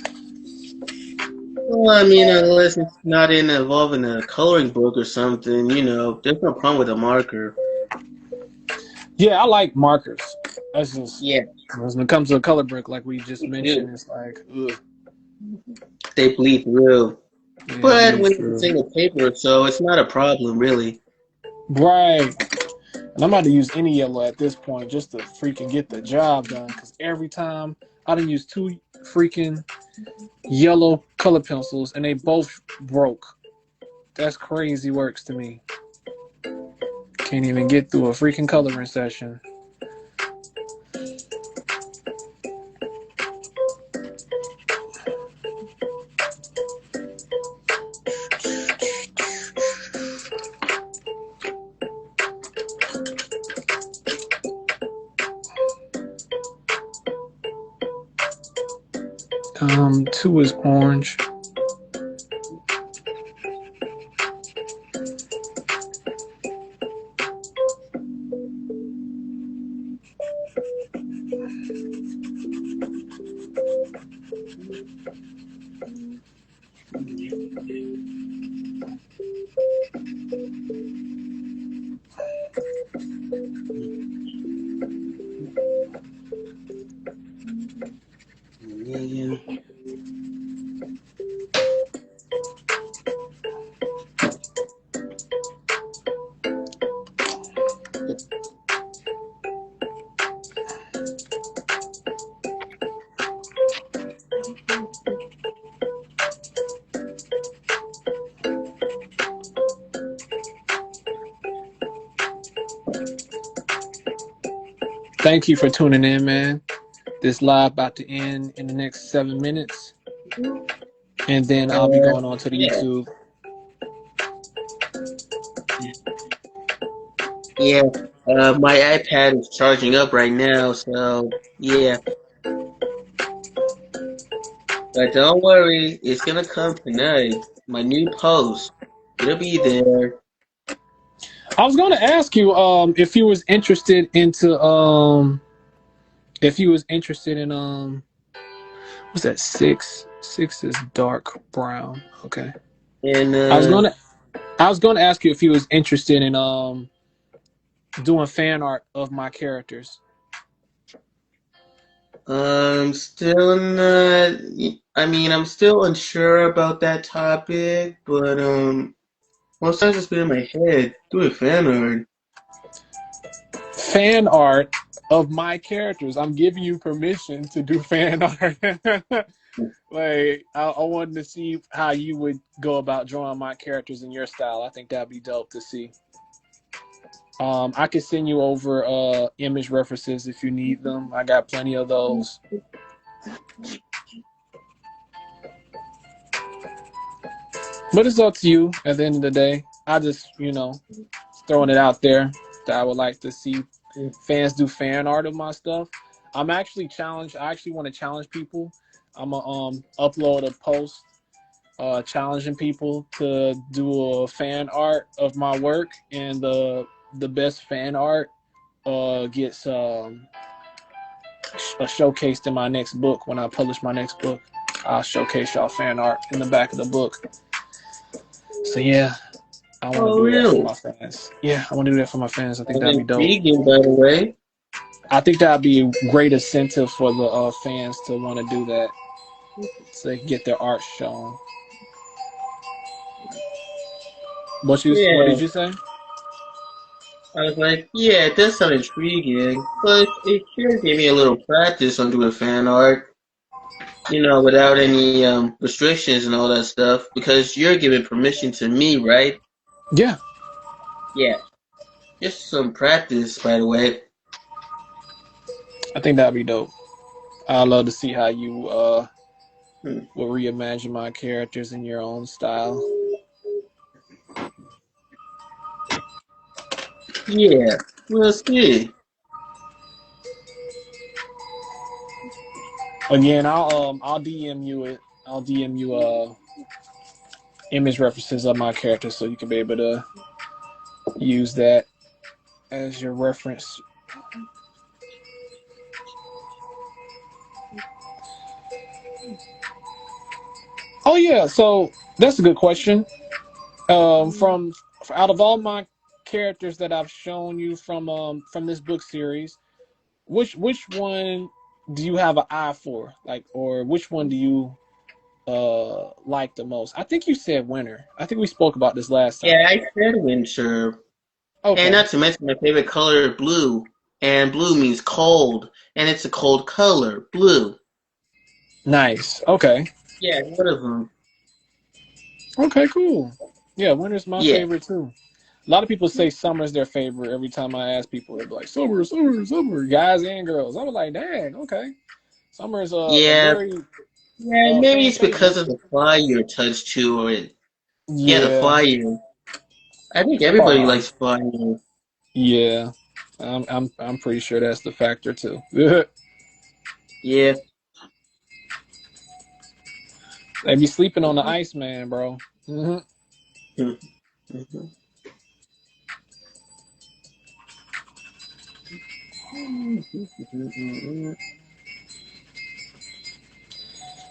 Well, I mean, unless it's not involving a coloring book or something, you know, there's no problem with a marker. Yeah, I like markers. That's just, yeah. When it comes to a color book, like we just mentioned, it's like, ugh. They bleed through. Yeah, but when it's a single paper, so it's not a problem, really. Right. And I'm about to use any yellow at this point just to freaking get the job done. Because every time I done use 2 freaking yellow color pencils and they both broke. That's crazy works to me. Can't even get through a freaking coloring session. Two is orange. Yeah. Thank you for tuning in, man. This live about to end in the next 7 minutes, and then I'll be going on to the Yeah. YouTube. Yeah. My iPad is charging up right now, so yeah. But don't worry, it's gonna come tonight. My new post. It'll be there. I was going to ask you if you was interested into if you was interested in what's that, six is dark brown. Okay. And I was going to ask you if you was interested in doing fan art of my characters. still not. I mean, I'm still unsure about that topic, but most times it's been in my head. Do a fan art. Fan art of my characters. I'm giving you permission to do fan art. Like, I wanted to see how you would go about drawing my characters in your style. I think that'd be dope to see. I could send you over image references if you need them. I got plenty of those. But it's up to you at the end of the day. I just, throwing it out there that I would like to see fans do fan art of my stuff. I'm actually challenged. I actually want to challenge people. I'm gonna upload a post challenging people to do a fan art of my work, and the best fan art gets showcased in my next book. When I publish my next book, I'll showcase y'all fan art in the back of the book. So yeah, I want to do that for my fans. Yeah, I want to do that for my fans. I think that'd be dope. Intriguing, by the way. I think that'd be a great incentive for the fans to want to do that, so they can get their art shown. What did you say? I was like, yeah, it does sound intriguing, but it sure gave me a little practice on doing fan art. Without any restrictions and all that stuff, because you're giving permission to me, right? Yeah. Yeah. Just some practice, by the way. I think that'd be dope. I'd love to see how you will reimagine my characters in your own style. Yeah, we'll see. Again, I'll DM you it. I'll DM you image references of my characters so you can be able to use that as your reference. Oh yeah, so that's a good question. From out of all my characters that I've shown you from this book series, which one do you have an eye for? Like, or which one do you like the most? I think you said winter. I think we spoke about this last time. Yeah, I said winter. Okay. And not to mention my favorite color, blue. And blue means cold. And it's a cold color, blue. Nice. Okay. Yeah, one of them. Okay, cool. Yeah, winter's my favorite too. A lot of people say summer's their favorite. Every time I ask people, they're like, summer, summer, summer, guys and girls. I was like, dang, okay. Summer is a Yeah, very yeah, maybe fan it's because favorite. of the fire touch too, or yeah, the Yeah. fire. I think everybody Aw. likes fire. Yeah. I'm pretty sure that's the factor too. Yeah. They be sleeping on the ice, man, bro. Mhm.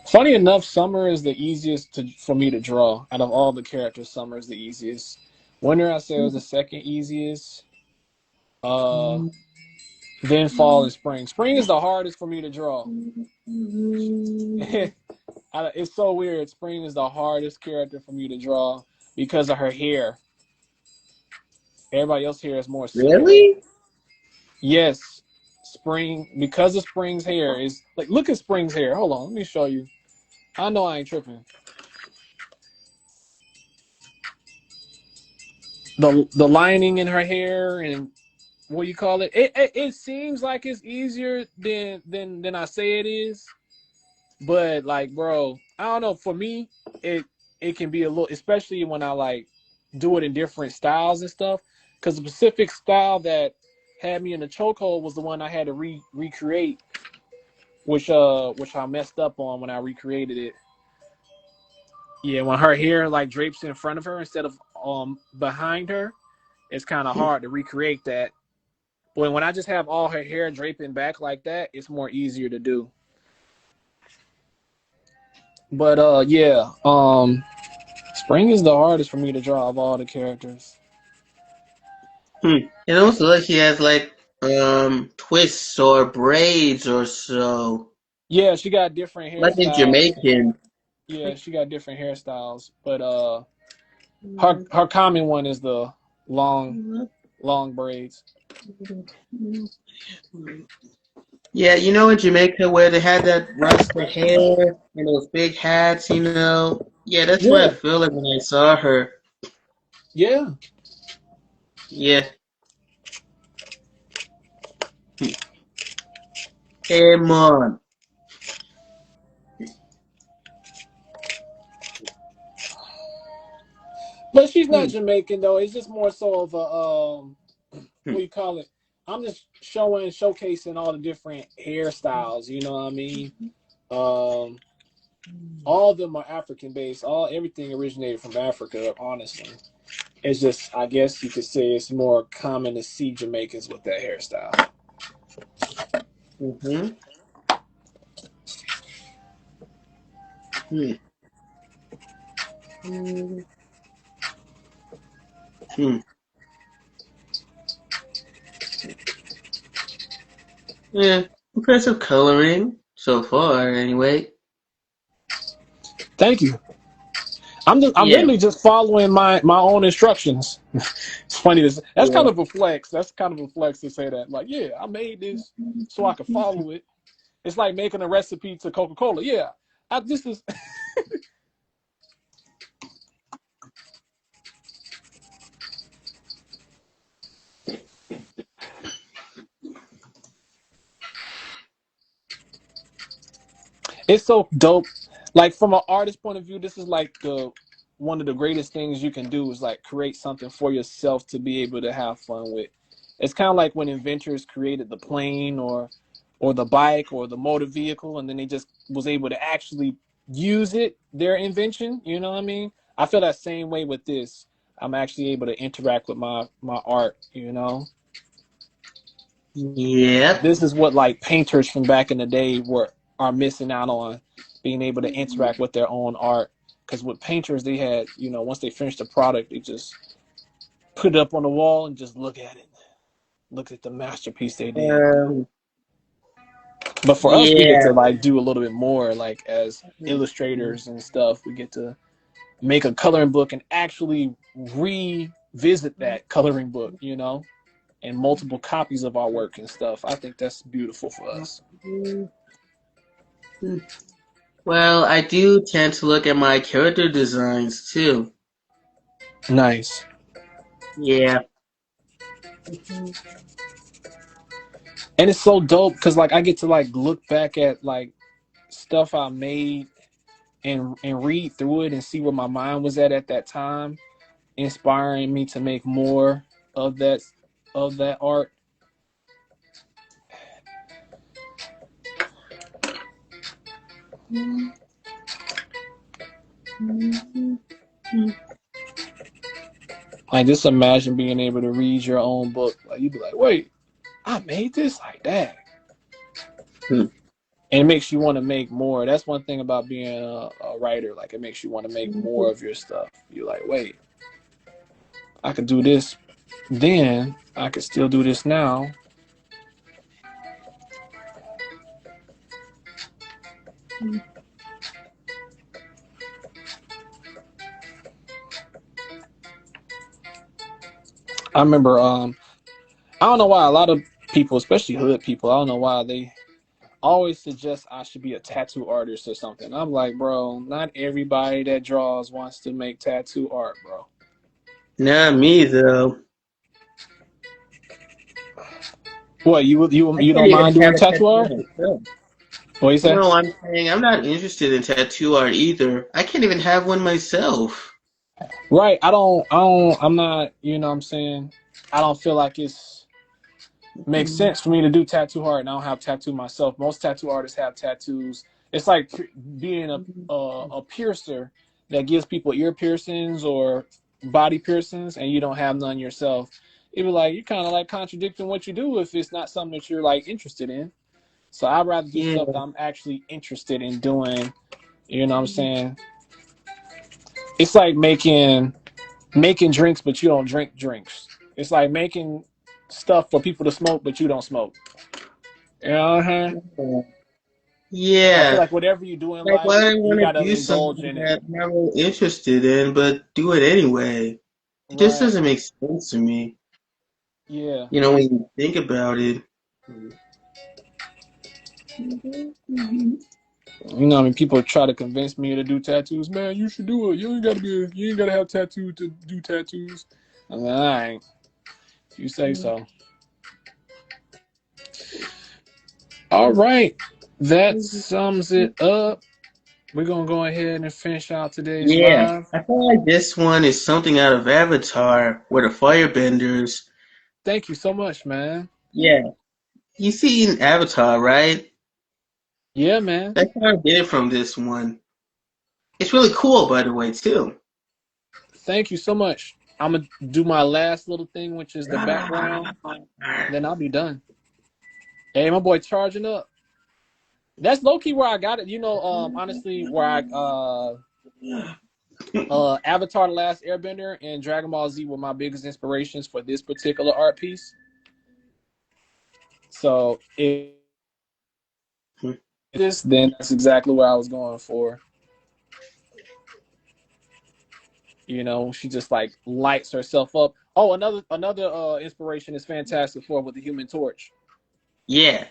Funny enough, Summer is the easiest for me to draw. Out of all the characters, Summer is the easiest. Winter, I say, was the second easiest. Uh, then Fall and Spring. Spring is the hardest for me to draw. It's so weird. Spring is the hardest character for me to draw because of her hair. Everybody else's hair is more simple. Really? Yes, Spring, because of Spring's hair is like, look at Spring's hair. Hold on, let me show you. I know I ain't tripping. The lining in her hair and what do you call it? It seems like it's easier than I say it is, but like, bro, I don't know. For me, it it can be a little, especially when I like do it in different styles and stuff. Because the specific style that had me in the chokehold was the one I had to recreate, which I messed up on when I recreated it. Yeah, when her hair like drapes in front of her instead of behind her, it's kind of hard to recreate that. When I just have all her hair draping back like that, it's more easier to do. But yeah, Spring is the hardest for me to draw of all the characters. It almost looks like she has like twists or braids or so. Yeah, she got different Like in hairstyles. Jamaican. Yeah, she got different hairstyles. But her common one is the long long braids. Yeah, you know in Jamaica where they had that Rasta hair and those big hats, you know? Yeah, that's what I Yeah, feel like when I saw her. yeah. Yeah. Hey, man. But she's not Hmm. Jamaican though. It's just more so of a what Hmm. do you call it? I'm just showcasing all the different hairstyles. You know what I mean? Um, all of them are African based. Everything originated from Africa. Honestly, it's just I guess you could say it's more common to see Jamaicans with that hairstyle. Mm-hmm. Hmm. Hmm. Yeah. Impressive coloring so far, anyway. Thank you. I'm Yeah. literally just following my own instructions. It's funny. That's Yeah. kind of a flex. That's kind of a flex to say that. Like, yeah, I made this so I could follow it. It's like making a recipe to Coca Cola. Yeah, this is. It's so dope. Like from an artist point of view, this is like the one of the greatest things you can do is like create something for yourself to be able to have fun with. It's kind of like when inventors created the plane or the bike or the motor vehicle, and then they just was able to actually use it, their invention. You know what I mean? I feel that same way with this. I'm actually able to interact with my art. You know, Yep. this is what like painters from back in the day were are missing out on, being able to interact with their own art. Because with painters, they had, once they finished the product, they just put it up on the wall and just look at it, look at the masterpiece they did. Um, But for us, we get yeah. to like do a little bit more, like as illustrators and stuff. We get to make a coloring book and actually revisit that coloring book, and multiple copies of our work and stuff. I think that's beautiful for us. Well, I do tend to look at my character designs too. Nice. Yeah. And it's so dope because like I get to like look back at like stuff I made and read through it and see where my mind was at that time, inspiring me to make more of that art. Like just imagine being able to read your own book. Like you'd be like, wait, I made this like that. Hmm. And it makes you want to make more. That's one thing about being a writer. Like it makes you want to make more of your stuff. You're like, wait, I could do this then. I could still do this now. I remember, I don't know why a lot of people, especially hood people, I don't know why they always suggest I should be a tattoo artist or something. I'm like, bro, not everybody that draws wants to make tattoo art, bro. Not me though. What you I you can't don't even mind doing have a tattoo tattoo art? myself. What you say? No, I'm saying I'm not interested in tattoo art either. I can't even have one myself. Right. I'm not, you know what I'm saying? I don't feel like it's makes sense for me to do tattoo art and I don't have tattoo myself. Most tattoo artists have tattoos. It's like being a piercer that gives people ear piercings or body piercings and you don't have none yourself. It'd be like you're kind of like contradicting what you do if it's not something that you're like interested in. So I'd rather do Yeah. stuff that I'm actually interested in doing. You know what I'm saying? It's like making drinks, but you don't drink drinks. It's like making stuff for people to smoke, but you don't smoke. You know what I mean? I feel Yeah. like whatever you do in Like, life, why do I you want to gotta do indulge something in it. that I'm not really interested in, but do it anyway? It just Right. doesn't make sense to me. Yeah. You know, when you think about it. You know, what I mean, people try to convince me to do tattoos. Man, you should do it. You ain't gotta have tattoo to do tattoos. I'm like, all right, if you say so. All right, that sums it up. We're gonna go ahead and finish out today's Yeah, live. I feel like this one is something out of Avatar, where the firebenders. Thank you so much, man. Yeah, you seen Avatar, right? Yeah, man. That's how I get it from this one. It's really cool, by the way, too. Thank you so much. I'm gonna do my last little thing, which is the background. Then I'll be done. Hey, my boy, charging up. That's low key where I got it. You know, honestly, where I Avatar: The Last Airbender and Dragon Ball Z were my biggest inspirations for this particular art piece. So if this, then that's exactly what I was going for. You know, she just like lights herself up. Oh, another inspiration is Fantastic Four with the Human Torch. Yeah,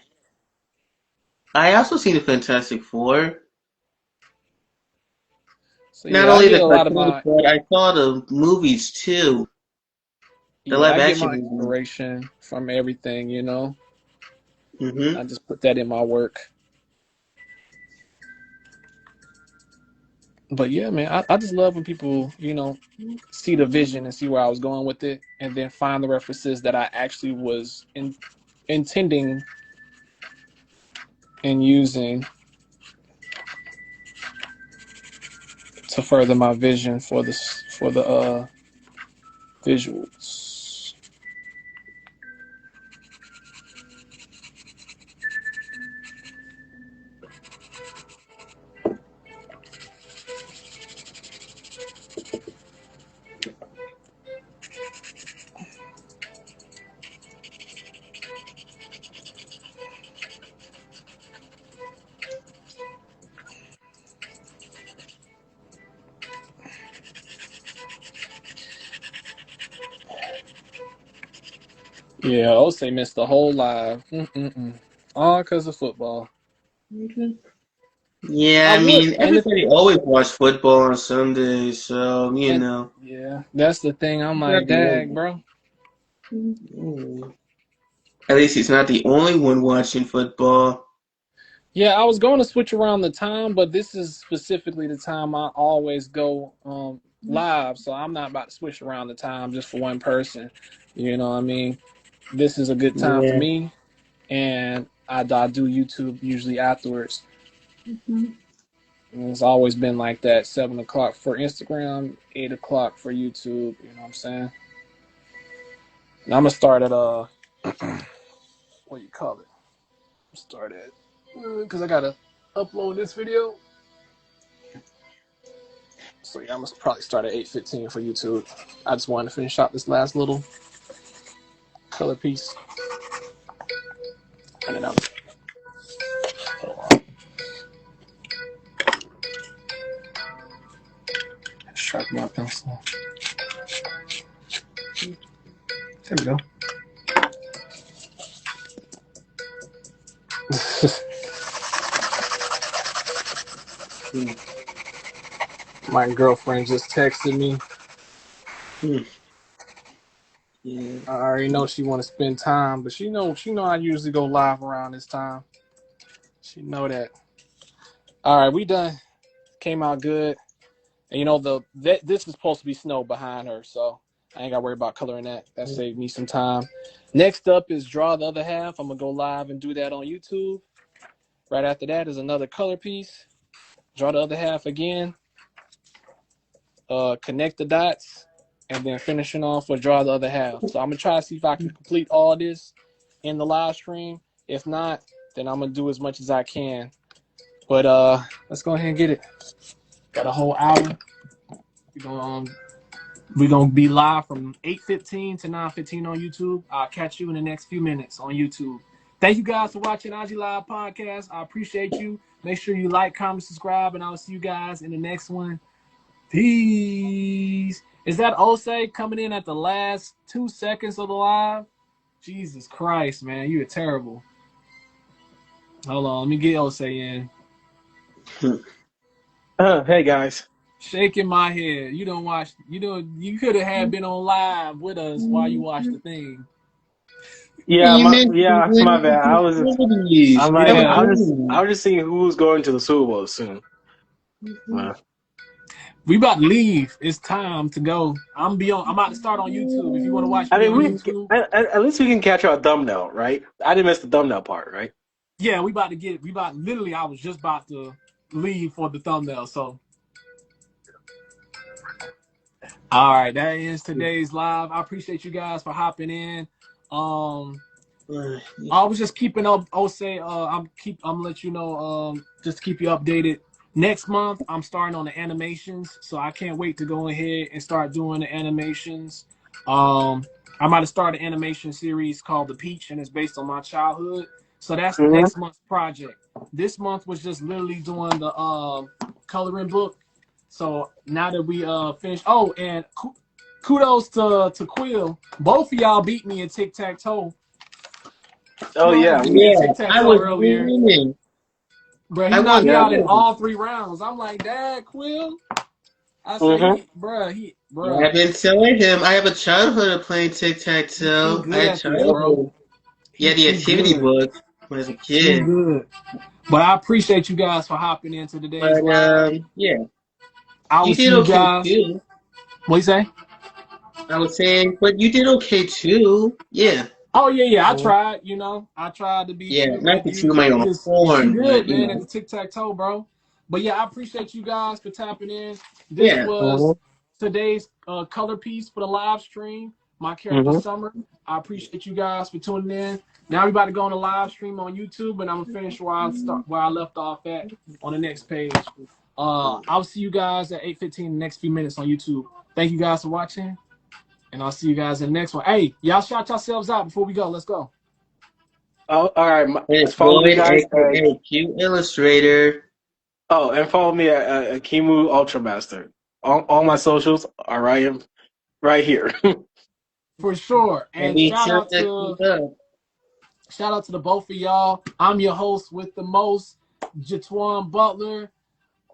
I also seen the Fantastic Four. So Not yeah, I only get the a lot of cartoons, my but I saw the movies too. The yeah, live I get action my movies. inspiration from everything. You know, Hmm. I just put that in my work. But yeah, man, I just love when people, you know, see the vision and see where I was going with it, and then find the references that I actually was intending and using to further my vision for the visuals. Yeah, Osei missed the whole live. Mm-mm-mm. All because of football. Yeah, I I would, mean, and everybody always watch football on Sundays, so, and yeah, that's the thing. I'm like, dag, bro. At least he's not the only one watching football. Yeah, I was going to switch around the time, but this is specifically the time I always go live. So I'm not about to switch around the time just for one person. You know what I mean? This is a good time for Yeah. me, and I do YouTube usually afterwards. And it's always been like that: 7 o'clock for Instagram, 8 o'clock for YouTube. You know what I'm saying? And I'm gonna start at what do you call it? Start at because I gotta upload this video. So yeah, I'm gonna probably start at 8:15 for YouTube. I just wanted to finish out this last little color piece, and then I'm hold on, sharpen my pencil. There we go. My girlfriend just texted me. Yeah. I already know she want to spend time, but she know I usually go live around this time. She know that. All right, we done. Came out good. And this is supposed to be snow behind her, so I ain't got to worry about coloring that. That saved me some time. Next up is draw the other half. I'm gonna go live and do that on YouTube. Right after that is another color piece. Draw the other half again. Connect the dots, and then finishing off with draw the other half. So I'm gonna try to see if I can complete all this in the live stream. If not, then I'm gonna do as much as I can. But let's go ahead and get it. Got a whole hour. We're gonna be live from 8:15 to 9:15 on YouTube. I'll catch you in the next few minutes on YouTube. Thank you guys for watching IG Live Podcast. I appreciate you. Make sure you like, comment, subscribe, and I'll see you guys in the next one. Peace. Is that Osei coming in at the last 2 seconds of the live? Jesus Christ, man, you are terrible. Hold on, let me get Osei in. Hey guys. Shaking my head. You don't watch. You could have been on live with us while you watched the thing. Yeah, You meant to my win bad. opportunities. Yeah, I was just seeing who's going to the Super Bowl soon. we about to leave. It's time to go. I'm about to start on YouTube. If you want to watch I me mean, on YouTube, at least we can catch our thumbnail, right? I didn't miss the thumbnail part, right? yeah, we about to get. We about literally. I was just about to leave for the thumbnail. So, all right, that is today's live. I appreciate you guys for hopping in. I was just keeping up. Osei, I'm gonna let you know. Just to keep you updated. Next month, I'm starting on the animations, so I can't wait to go ahead and start doing the animations. I might have started an animation series called The Peach, and it's based on my childhood. So that's next month's project. This month was just literally doing the coloring book. So now that we finished, oh, and kudos to Quill. Both of y'all beat me in tic tac toe. Oh yeah, Beat me in Yeah, tic tac I toe was earlier. winning. Bro, I he knocked won me out in both. all 3 rounds. I'm like, Dad, Quill. I said, Yeah, I've been telling him I have a childhood of playing tic tac he's too toe. I good had at this, bro. childhood. He had He's the too activity good. book when I was a Too kid. good. But I appreciate you guys for hopping into today's But live. yeah, I will you see did you okay guys. too. What you say? I was saying, but you did okay too. Yeah. Oh yeah. I tried. I tried to beat Yeah, you, not but to chew my own you're too horn, but good, you man, at know. the tic tac toe, bro. But yeah, I appreciate you guys for tapping in. This Yeah. was today's color piece for the live stream. My character Summer. I appreciate you guys for tuning in. Now we about to go on a live stream on YouTube, and I'm gonna finish where I left off at on the next page. I'll see you guys at 8:15 in the next few minutes on YouTube. Thank you guys for watching, and I'll see you guys in the next one. Hey, y'all shout yourselves out before we go. Let's go. Oh, all right. And it's Follow me, Boyd, guys. aka Cute Illustrator. And follow me at Kimu Ultramaster. All my socials are right here. For sure. And And be sure to keep up. shout out to the both of y'all. I'm your host with the most. Jatwan Butler.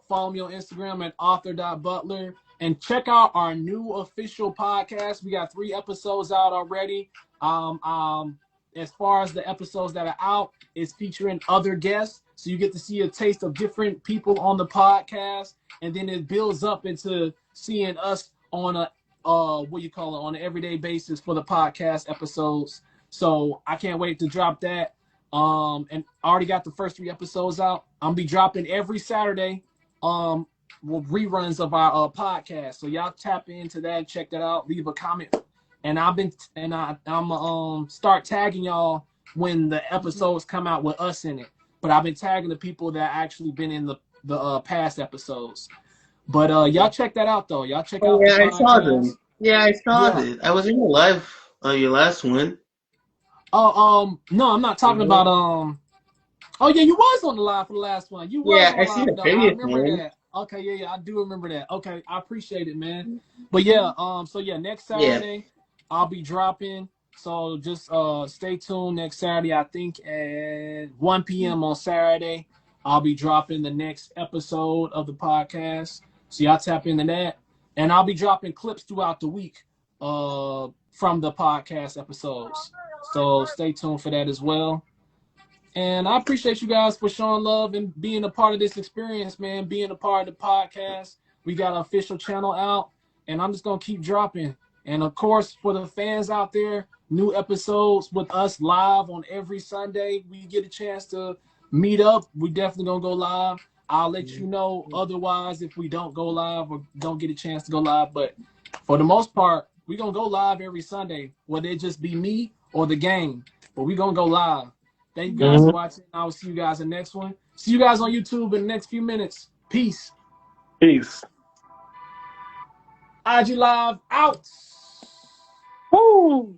Follow me on Instagram at author.butler. And check out our new official podcast. We got 3 episodes out already. As far as the episodes that are out, it's featuring other guests. So you get to see a taste of different people on the podcast. And then it builds up into seeing us on a on an everyday basis for the podcast episodes. So I can't wait to drop that. And I already got the first 3 episodes out. I'm be dropping every Saturday reruns of our podcast. So y'all tap into that, check that out, leave a comment. And I'm start tagging y'all when the episodes come out with us in it. But I've been tagging the people that actually been in the past episodes. But y'all check that out though. Y'all check out Yeah, the I saw podcast. them. Yeah, I saw Yeah. it. I was in your live, your last one. Oh, no, I'm not talking about Oh yeah, you was on the live for the last one. You was Yeah, on the I see live the though. I previous remember one. that. Okay, yeah, I do remember that. Okay, I appreciate it, man. But yeah, so yeah, next Saturday I'll be dropping. So just stay tuned next Saturday. I think at 1 p.m. on Saturday, I'll be dropping the next episode of the podcast. So y'all tap into that. And I'll be dropping clips throughout the week from the podcast episodes. So stay tuned for that as well. And I appreciate you guys for showing love and being a part of this experience, man, being a part of the podcast. We got an official channel out, and I'm just going to keep dropping. And, of course, for the fans out there, new episodes with us live on every Sunday. We get a chance to meet up. We definitely going to go live. I'll let you know otherwise if we don't go live or don't get a chance to go live. But for the most part, we're going to go live every Sunday, whether it just be me or the game. But we're going to go live. Thank you guys for watching. I will see you guys in the next one. See you guys on YouTube in the next few minutes. Peace. Peace. IG Live out. Woo!